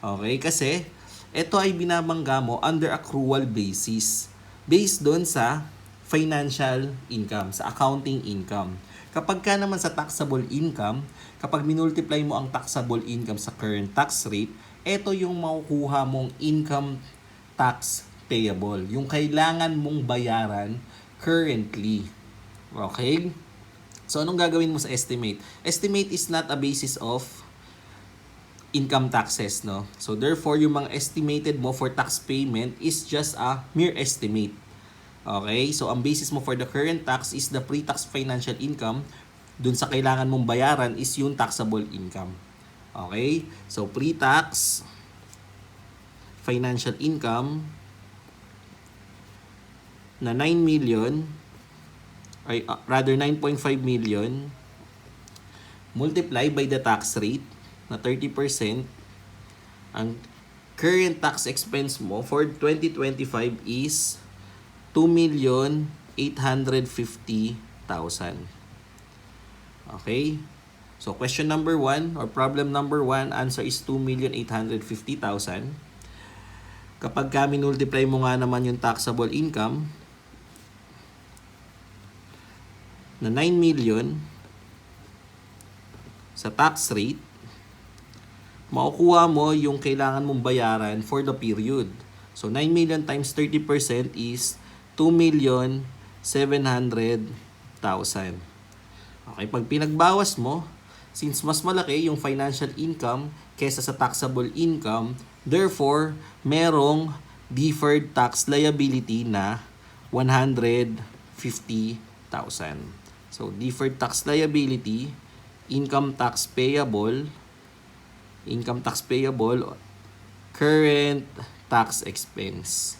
Okay? Kasi, ito ay binabangga mo under accrual basis. Based doon sa financial income, sa accounting income. Kapag ka naman sa taxable income, kapag minultiply mo ang taxable income sa current tax rate, ito yung makukuha mong income tax payable. Yung kailangan mong bayaran currently. Okay? So, anong gagawin mo sa estimate? Estimate is not a basis of income taxes, no? So, therefore, yung mga estimated mo for tax payment is just a mere estimate. Okay? So, ang basis mo for the current tax is the pre-tax financial income. Dun sa kailangan mong bayaran is yung taxable income. Okay? So, pre-tax financial income na 9 million, or rather 9.5 million, multiply by the tax rate na 30%, ang current tax expense mo for 2025 is 2,850,000. Okay? So, question number 1 or problem number 1, answer is 2,850,000. Kapag ka minultiply mo nga naman yung taxable income na 9 million sa tax rate, makukuha mo yung kailangan mong bayaran for the period. So, 9 million times 30% is 2,700,000. Okay, pag pinagbawas mo, since mas malaki yung financial income kesa sa taxable income, therefore, merong deferred tax liability na 150,000. So, deferred tax liability, income tax payable, current tax expense.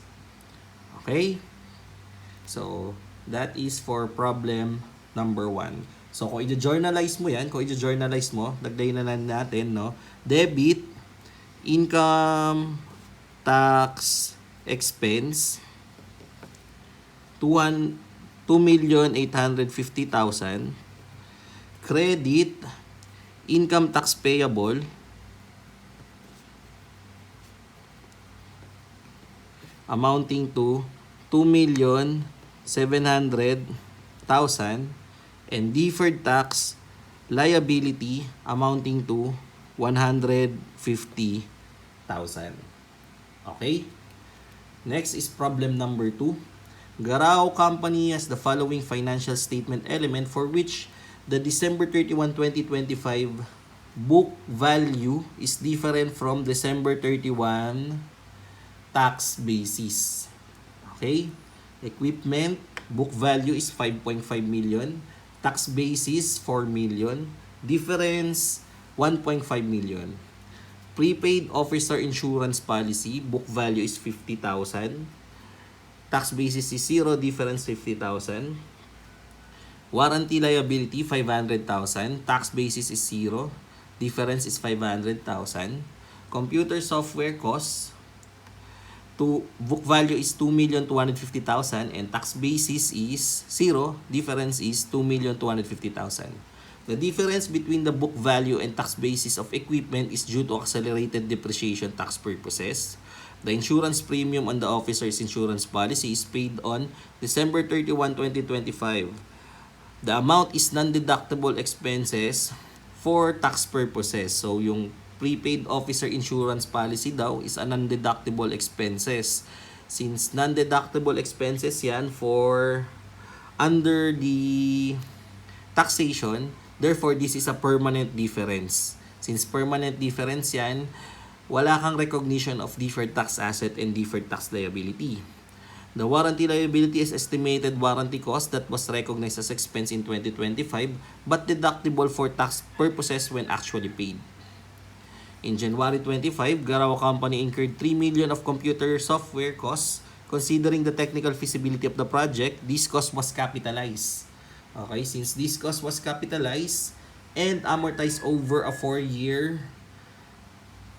Okay? So, that is for problem number 1. So, kung i-journalize mo yan, lagday na lang natin, no? Debit, income tax expense, 2,850,000. credit income tax payable amounting to 2,700,000 and deferred tax liability amounting to 150,000. Okay? Next is problem number 2. Garao Company has the following financial statement element for which the December 31, 2025 book value is different from December 31 tax basis. Okay? Equipment, book value is 5.5 million. Tax basis, 4 million. Difference, 1.5 million. Prepaid officer insurance policy, book value is 50,000. Tax basis is 0, difference 50,000. Warranty liability, 500,000. Tax basis is 0, difference is 500,000. Computer software cost, book value is 2,250,000 and tax basis is 0, difference is 2,250,000. The difference between the book value and tax basis of equipment is due to accelerated depreciation tax purposes. The insurance premium on the officer's insurance policy is paid on December 31, 2025. The amount is non-deductible expenses for tax purposes. So yung prepaid officer insurance policy daw is a non-deductible expenses. Since non-deductible expenses yan for under the taxation, therefore this is a permanent difference. Since permanent difference yan, wala kang recognition of deferred tax asset and deferred tax liability. The warranty liability is estimated warranty cost that was recognized as expense in 2025 but deductible for tax purposes when actually paid. In January 25, Garao Company incurred 3 million of computer software costs. Considering the technical feasibility of the project, this cost was capitalized. Okay, since this cost was capitalized and amortized over a 4-year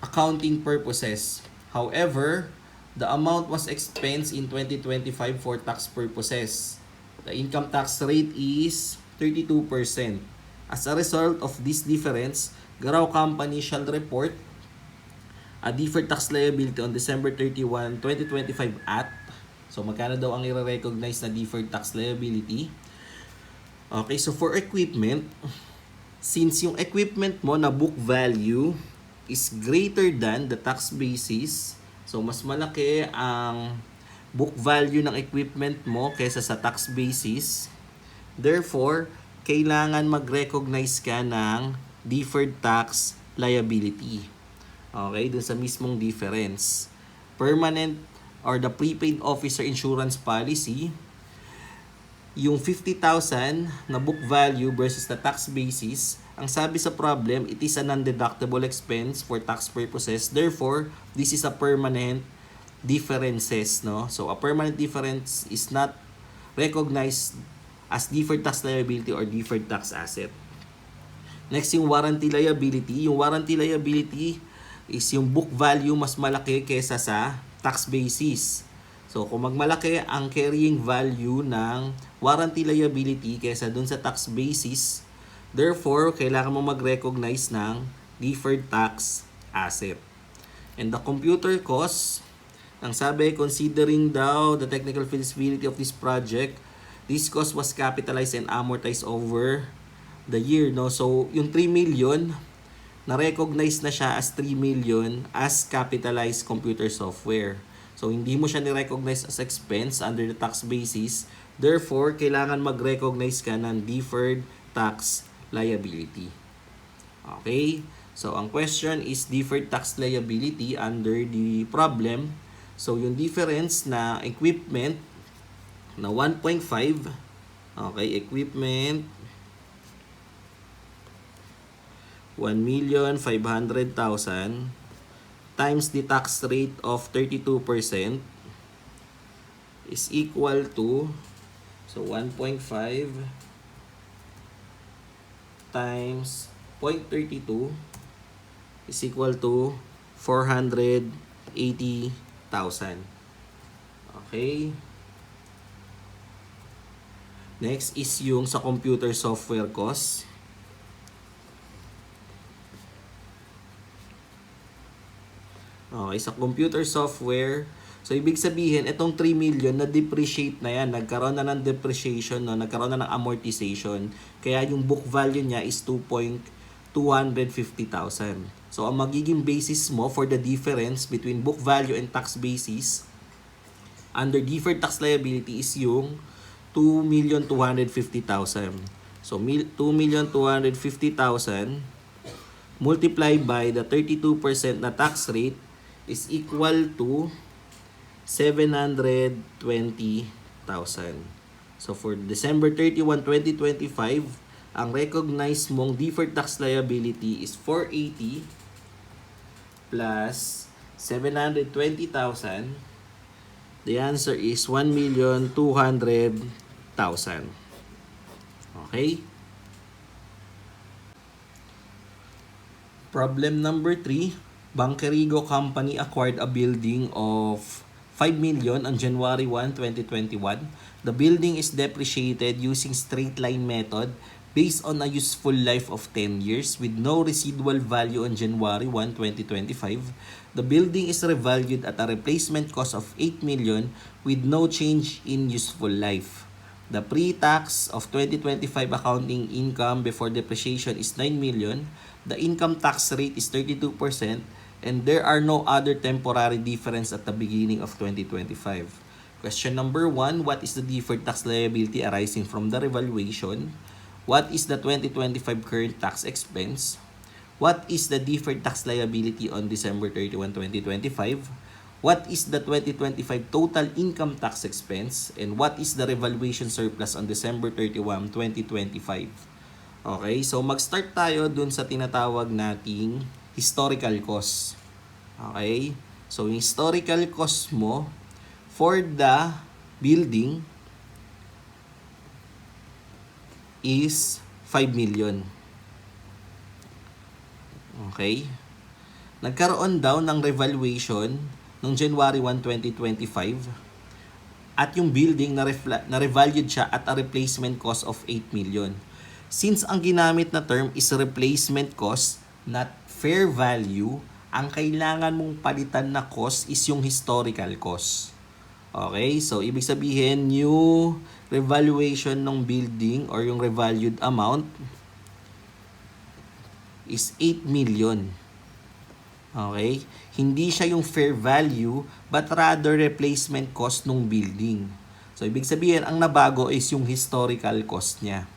accounting purposes. However, the amount was expensed in 2025 for tax purposes. The income tax rate is 32%. As a result of this difference, Garao Company shall report a deferred tax liability on December 31, 2025 at, so magkano daw ang i-recognize na deferred tax liability? Okay, so for equipment, since yung equipment mo na book value is greater than the tax basis, so mas malaki ang book value ng equipment mo kaysa sa tax basis, therefore, kailangan mag-recognize ka ng deferred tax liability. Okay, dun sa mismong difference. Permanent or the prepaid officer insurance policy, yung 50,000 na book value versus the tax basis, ang sabi sa problem, it is a non-deductible expense for tax purposes. Therefore, this is a permanent differences, no? So, a permanent difference is not recognized as deferred tax liability or deferred tax asset. Next, yung warranty liability. Yung warranty liability is yung book value mas malaki kaysa sa tax basis. So, kung magmalaki ang carrying value ng warranty liability kaysa dun sa tax basis, therefore, kailangan mo mag-recognize ng deferred tax asset. And the computer cost, ang sabi, considering daw the technical feasibility of this project, this cost was capitalized and amortized over the year, no? So, yung 3 million, na-recognize na siya as 3 million as capitalized computer software. So, hindi mo siya ni-recognize as expense under the tax basis. Therefore, kailangan mag-recognize ka ng deferred tax liability. Okay? So, ang question is deferred tax liability under the problem. So, yung difference na equipment na 1.5, okay, equipment 1,500,000 times the tax rate of 32% is equal to, so 1.5 times 0.32 is equal to 480,000. Okay? Next is yung sa computer software cost. Okay, sa computer software, so ibig sabihin, itong 3 million na depreciate na yan, nagkaroon na ng depreciation, no? Nagkaroon na ng amortization. Kaya yung book value niya is 2,250,000. So ang magiging basis mo for the difference between book value and tax basis under deferred tax liability is yung 2,250,000. So 2,250,000 multiplied by the 32% na tax rate is equal to 720,000. So for December 31, 2025, ang recognized mong deferred tax liability is 480 plus 720,000. The answer is 1,200,000. Okay? Problem number 3. Banquerigo Company acquired a building of 5 million on January 1, 2021. The building is depreciated using straight line method based on a useful life of 10 years with no residual value on January 1, 2025. The building is revalued at a replacement cost of 8 million with no change in useful life. The pre-tax of 2025 accounting income before depreciation is 9 million. The income tax rate is 32% and there are no other temporary difference at the beginning of 2025. Question number 1, what is the deferred tax liability arising from the revaluation? What is the 2025 current tax expense? What is the deferred tax liability on December 31, 2025? What is the 2025 total income tax expense? And what is the revaluation surplus on December 31, 2025? Okay, so mag-start tayo dun sa tinatawag nating historical cost. Okay, so yung historical cost mo for the building is 5 million. Okay, nagkaroon daw ng revaluation noong January 1, 2025 at yung building na revalued siya at a replacement cost of 8 million. Since ang ginamit na term is replacement cost, not fair value, ang kailangan mong palitan na cost is yung historical cost. Okay, so ibig sabihin, new revaluation ng building or yung revalued amount is 8 million. Okay, hindi siya yung fair value but rather replacement cost ng building. So ibig sabihin, ang nabago is yung historical cost niya.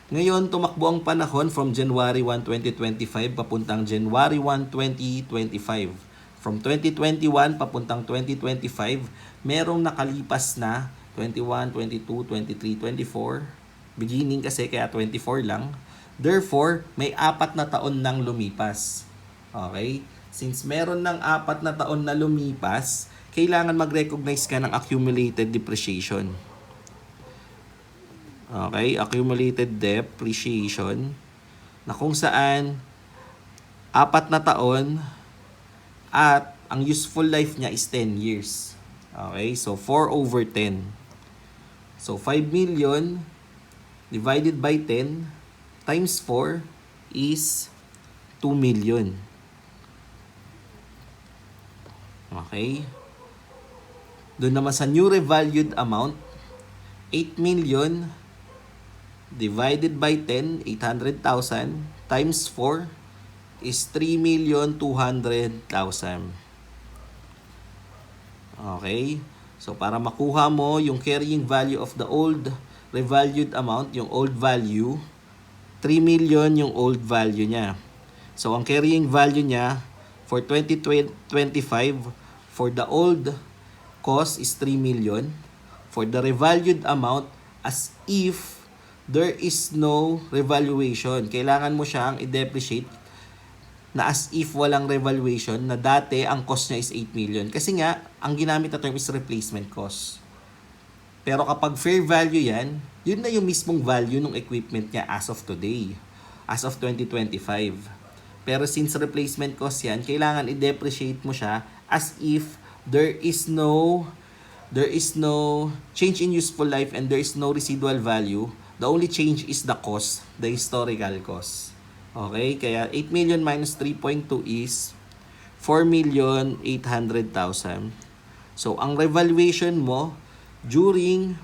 Ngayon, tumakbo ang panahon from January 1, 2025 papuntang January 1, 2025. From 2021 papuntang 2025, merong nakalipas na 21, 22, 23, 24. Beginning kasi kaya 24 lang. Therefore, may 4 na taon nang lumipas. Okay? Since meron ng 4 na taon na lumipas, kailangan mag-recognize ka ng accumulated depreciation. Okay, accumulated depreciation na kung saan 4 na taon at ang useful life niya is 10 years. Okay, so 4/10. So 5 million divided by 10 times 4 is 2 million. Okay. Doon naman sa new revalued amount, 8 million divided by 10, 800,000 times 4 is 3,200,000. Okay? So para makuha mo yung carrying value of the old revalued amount, yung old value, 3 million yung old value niya. So ang carrying value niya for 2025 for the old cost is 3 million. For the revalued amount, as if there is no revaluation, kailangan mo siyang i-depreciate na as if walang revaluation, na dati ang cost niya is 8 million. Kasi nga, ang ginamit na term is replacement cost. Pero kapag fair value yan, yun na yung mismong value ng equipment niya as of today, as of 2025. Pero since replacement cost yan, kailangan i-depreciate mo siya as if there is no change in useful life and there is no residual value. The only change is the cost, the historical cost. Okay, kaya 8 million minus 3.2 is 4,800,000. So, ang revaluation mo during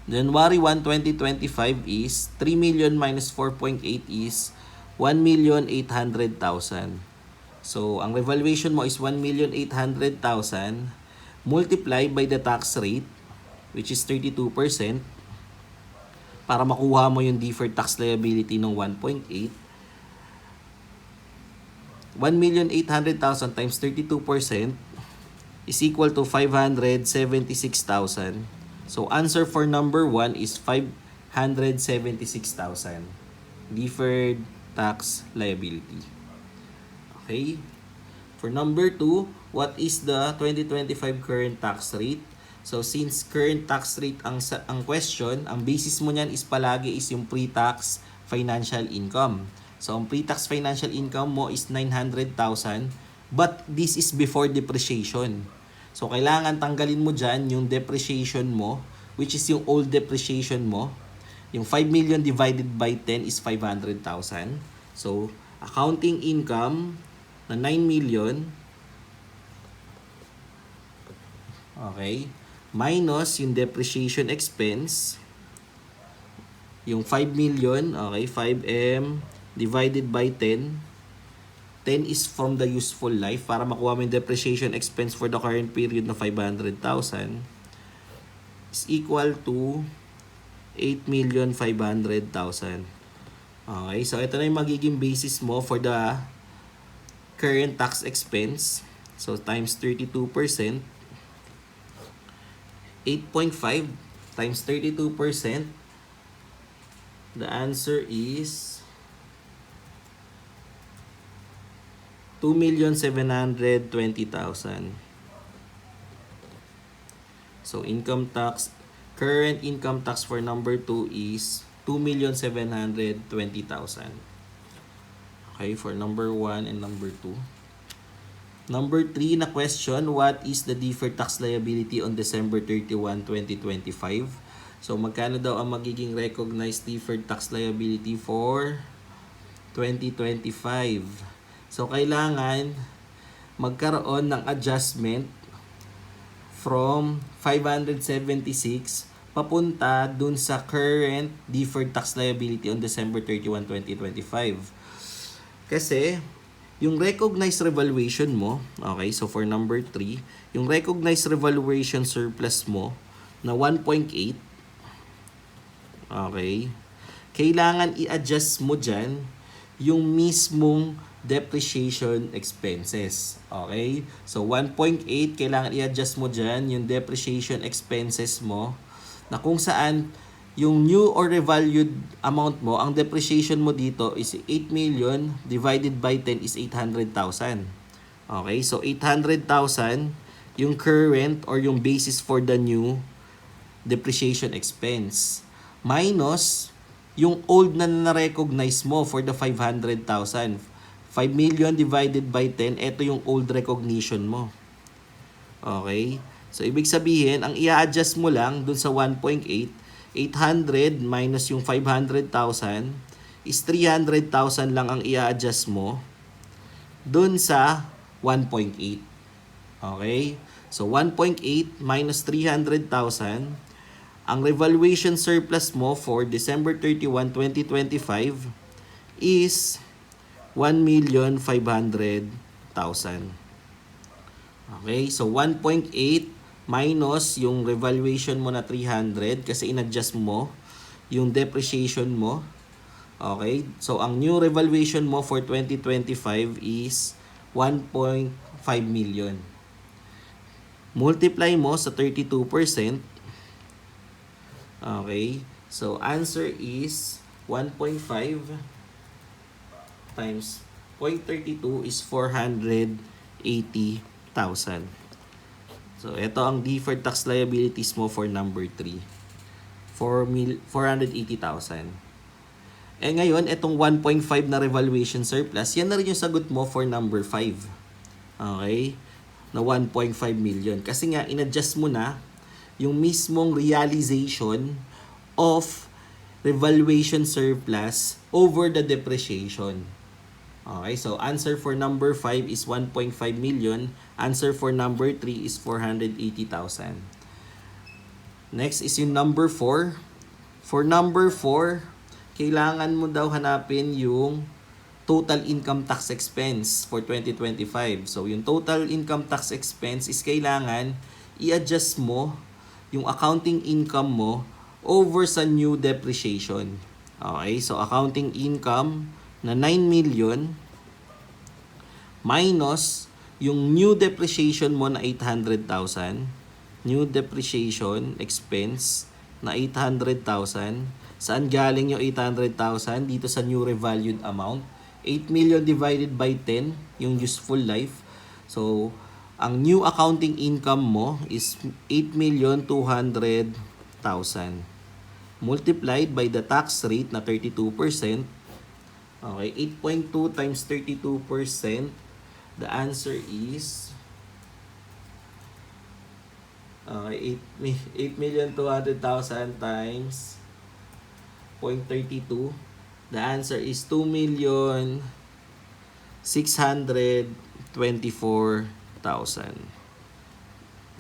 January 1, 2025 is 3 million minus 4.8 is 1,800,000. So, ang revaluation mo is 1,800,000 multiply by the tax rate which is 32% para makuha mo yung deferred tax liability ng 1.8. 1,800,000 times 32% is equal to 576,000. So, answer for number 1 is 576,000. Deferred tax liability. Okay? For number 2, what is the 2025 current tax rate? So, since current tax rate ang question, ang basis mo niyan is palagi is yung pre-tax financial income. So, ang pre-tax financial income mo is 900,000 but this is before depreciation. So, kailangan tanggalin mo dyan yung depreciation mo which is yung old depreciation mo. Yung 5 million divided by 10 is 500,000. So, accounting income na 9 million. Okay. Minus yung depreciation expense. Yung 5 million. Okay. 5M divided by 10. 10 is from the useful life para makuha mo yung depreciation expense for the current period na 500,000 is equal to 8,500,000. Okay, so ito na yung magiging basis mo for the current tax expense. So times 32%, 8.5 times 32%, the answer is 2,720,000. So income tax, current income tax for number 2 is 2,720,000. Okay, for number 1 and number 2. Number 3 na question, what is the deferred tax liability on December 31, 2025? So magkano daw ang magiging recognized deferred tax liability for 2025? So kailangan magkaroon ng adjustment from 576 papunta dun sa current deferred tax liability on December 31, 2025. Kasi yung recognized revaluation mo, okay, so for number 3, yung recognized revaluation surplus mo na 1.8, okay, kailangan i-adjust mo dyan yung mismong depreciation expenses. Okay? So, 1.8, kailangan i-adjust mo dyan yung depreciation expenses mo na kung saan yung new or revalued amount mo, ang depreciation mo dito is 8 million divided by 10 is 800,000. Okay? So, 800,000 yung current or yung basis for the new depreciation expense. Minus yung old na na-recognize mo for the 500,000. 5 million divided by 10, ito yung old recognition mo. Okay? So, ibig sabihin, ang i-adjust mo lang dun sa 1.8, 800 minus yung 500,000 is 300,000 lang ang i-adjust mo dun sa 1.8. Okay? So, 1.8 minus 300,000, ang revaluation surplus mo for December 31, 2025 is 1,500,000. Okay, so 1.8 minus yung revaluation mo na 300 kasi in-adjust mo yung depreciation mo. Okay, so ang new revaluation mo for 2025 is 1.5 million. Multiply mo sa 32%. Okay, so answer is 1.5 times 0.32 is 480,000. So, ito ang deferred tax liabilities mo for number 3. 480,000. Eh ngayon, itong 1.5 na revaluation surplus, yan na rin yung sagot mo for number 5. Okay? Na 1.5 million. Kasi nga, in-adjust mo na yung mismong realization of revaluation surplus over the depreciation. Okay, so answer for number 5 is 1.5 million. Answer for number 3 is 480,000. Next is yung number 4. For number 4, kailangan mo daw hanapin yung total income tax expense for 2025. So, yung total income tax expense is kailangan i-adjust mo yung accounting income mo over sa new depreciation. Okay, so accounting income na 9 million minus yung new depreciation mo na 800,000. New depreciation expense na 800,000. Saan galing yung 800,000? Dito sa new revalued amount. 8 million divided by 10, yung useful life. So, ang new accounting income mo is 8,200,000 multiplied by the tax rate na 32%. Okay, 8.2 times 32%. The answer is 8,200,000 times 0.32. The answer is 2,624,000.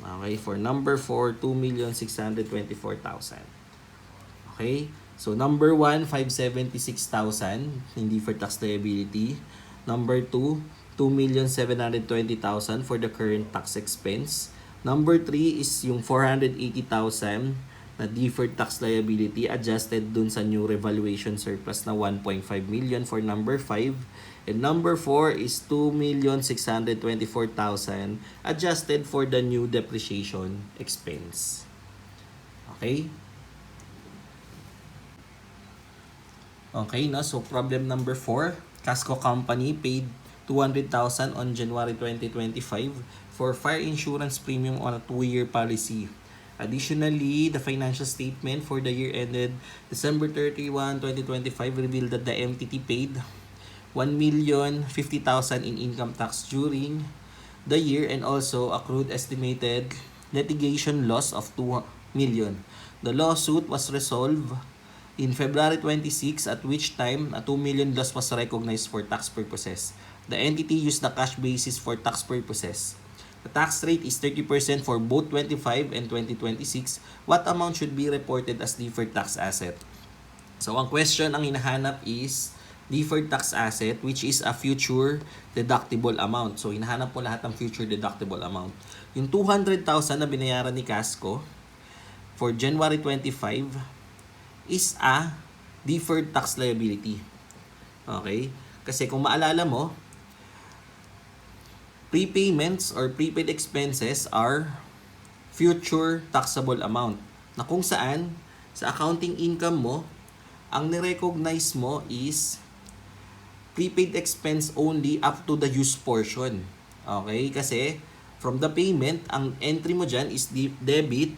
Okay, for number 4, 2,624,000. Okay, so number 1, 576,000, hindi for tax liability. Number 2, 2,720,000 for the current tax expense. Number 3 is yung 480,000 na deferred tax liability adjusted dun sa new revaluation surplus na 1.5 million for number 5. And number 4 is 2,624,000 adjusted for the new depreciation expense. Okay? Okay, no? So problem number 4, Casco Company paid 200,000 on January 2025 for fire insurance premium on a 2-year policy. Additionally, the financial statement for the year ended December 31, 2025 revealed that the entity paid 1,050,000 in income tax during the year and also accrued estimated litigation loss of 2 million. The lawsuit was resolved in February 26, at which time a 2 million loss was recognized for tax purposes. The entity used the cash basis for tax purposes. The tax rate is 30% for both 25 and 2026. What amount should be reported as deferred tax asset? So, ang question ang hinahanap is deferred tax asset, which is a future deductible amount. So, hinahanap mo lahat ng future deductible amount. Yung 200,000 na binayaran ni Casco for January 25 is a deferred tax liability. Okay? Kasi kung maalala mo, prepayments or prepaid expenses are future taxable amount na kung saan sa accounting income mo, ang nirecognize mo is prepaid expense only up to the use portion. Okay? Kasi from the payment, ang entry mo dyan is debit,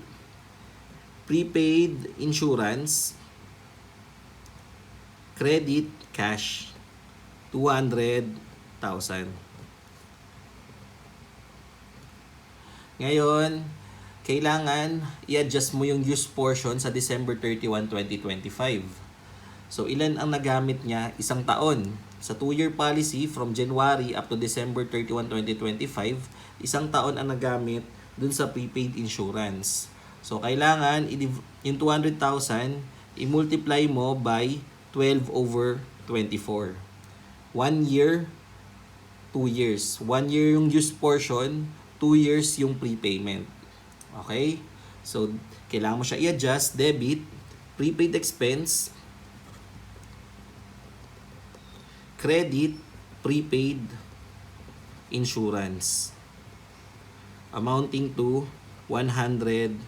prepaid insurance, credit, cash, 200,000. Ngayon, kailangan i-adjust mo yung use portion sa December 31, 2025. So, ilan ang nagamit niya? Isang taon. Sa 2-year policy from January up to December 31, 2025, isang taon ang nagamit dun sa prepaid insurance. So, kailangan yung 200,000, i-multiply mo by 12 over 24. 1 year, 2 years. 1 year yung use portion, 2 years yung prepayment. Okay? So, kailangan mo siya i-adjust. Debit, prepaid expense, credit, prepaid insurance. Amounting to 100,000.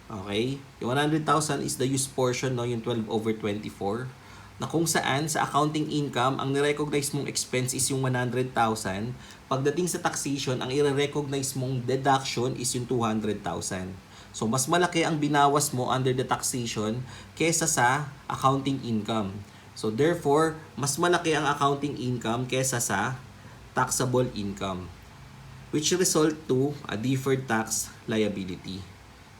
Okay? Yung 100,000 is the use portion, no? Yung 12 over 24. Na kung saan sa accounting income, ang nirecognize mong expense is yung 100,000. Pagdating sa taxation, ang i-recognize mong deduction is yung 200,000. So, mas malaki ang binawas mo under the taxation kesa sa accounting income. So, therefore, mas malaki ang accounting income kesa sa taxable income, which result to a deferred tax liability.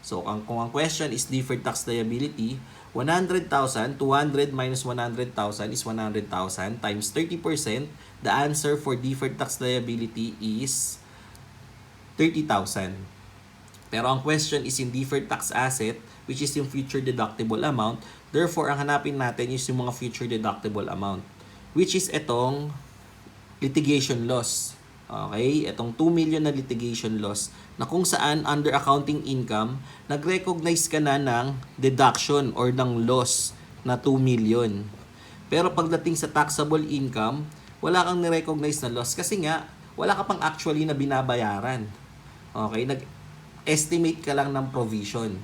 So, kung ang question is deferred tax liability, 100,000, 200 minus 100,000 is 100,000 times 30%. The answer for deferred tax liability is 30,000. Pero ang question is in deferred tax asset, which is yung future deductible amount. Therefore, ang hanapin natin is yung mga future deductible amount, which is itong litigation loss. Okay? Itong 2 million na litigation loss na kung saan under accounting income, nag-recognize ka na ng deduction or ng loss na 2 million. Pero pagdating sa taxable income, wala kang ni-recognize na loss kasi nga, wala ka pang actually na binabayaran. Okay? Nag-estimate ka lang ng provision.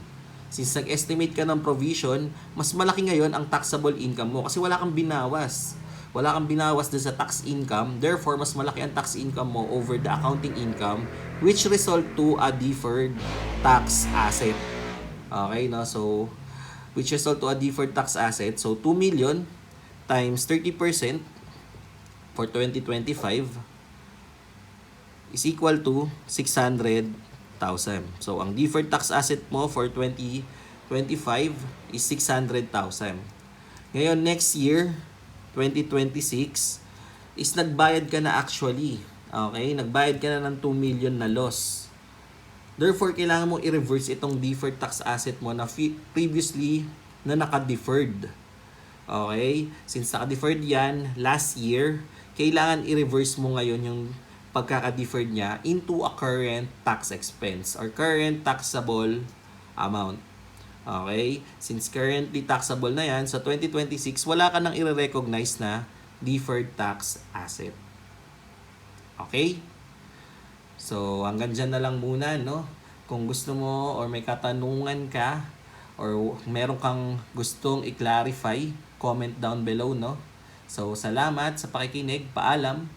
Since nag-estimate ka ng provision, mas malaki ngayon ang taxable income mo kasi wala kang binawas. Wala kang binawas din sa tax income, therefore mas malaki ang tax income mo over the accounting income, which result to a deferred tax asset. Okay, no? So, which result to a deferred tax asset. So, 2 million times 30% for 2025 is equal to 600,000. So, ang deferred tax asset mo for 2025 is 600,000. Ngayon, next year, 2026, is nagbayad ka na actually. Okay? Nagbayad ka na ng 2 million na loss. Therefore, kailangan mo i-reverse itong deferred tax asset mo na previously na naka-deferred. Okay? Since naka-deferred yan last year, kailangan i-reverse mo ngayon yung pagkaka-deferred niya into a current tax expense or current taxable amount. Okay? Since currently taxable na yan, sa 2026, wala ka nang i-recognize na deferred tax asset. Okay? So, hanggang dyan na lang muna, no? Kung gusto mo or may katanungan ka or meron kang gustong i-clarify, comment down below, no? So, salamat sa pakikinig. Paalam.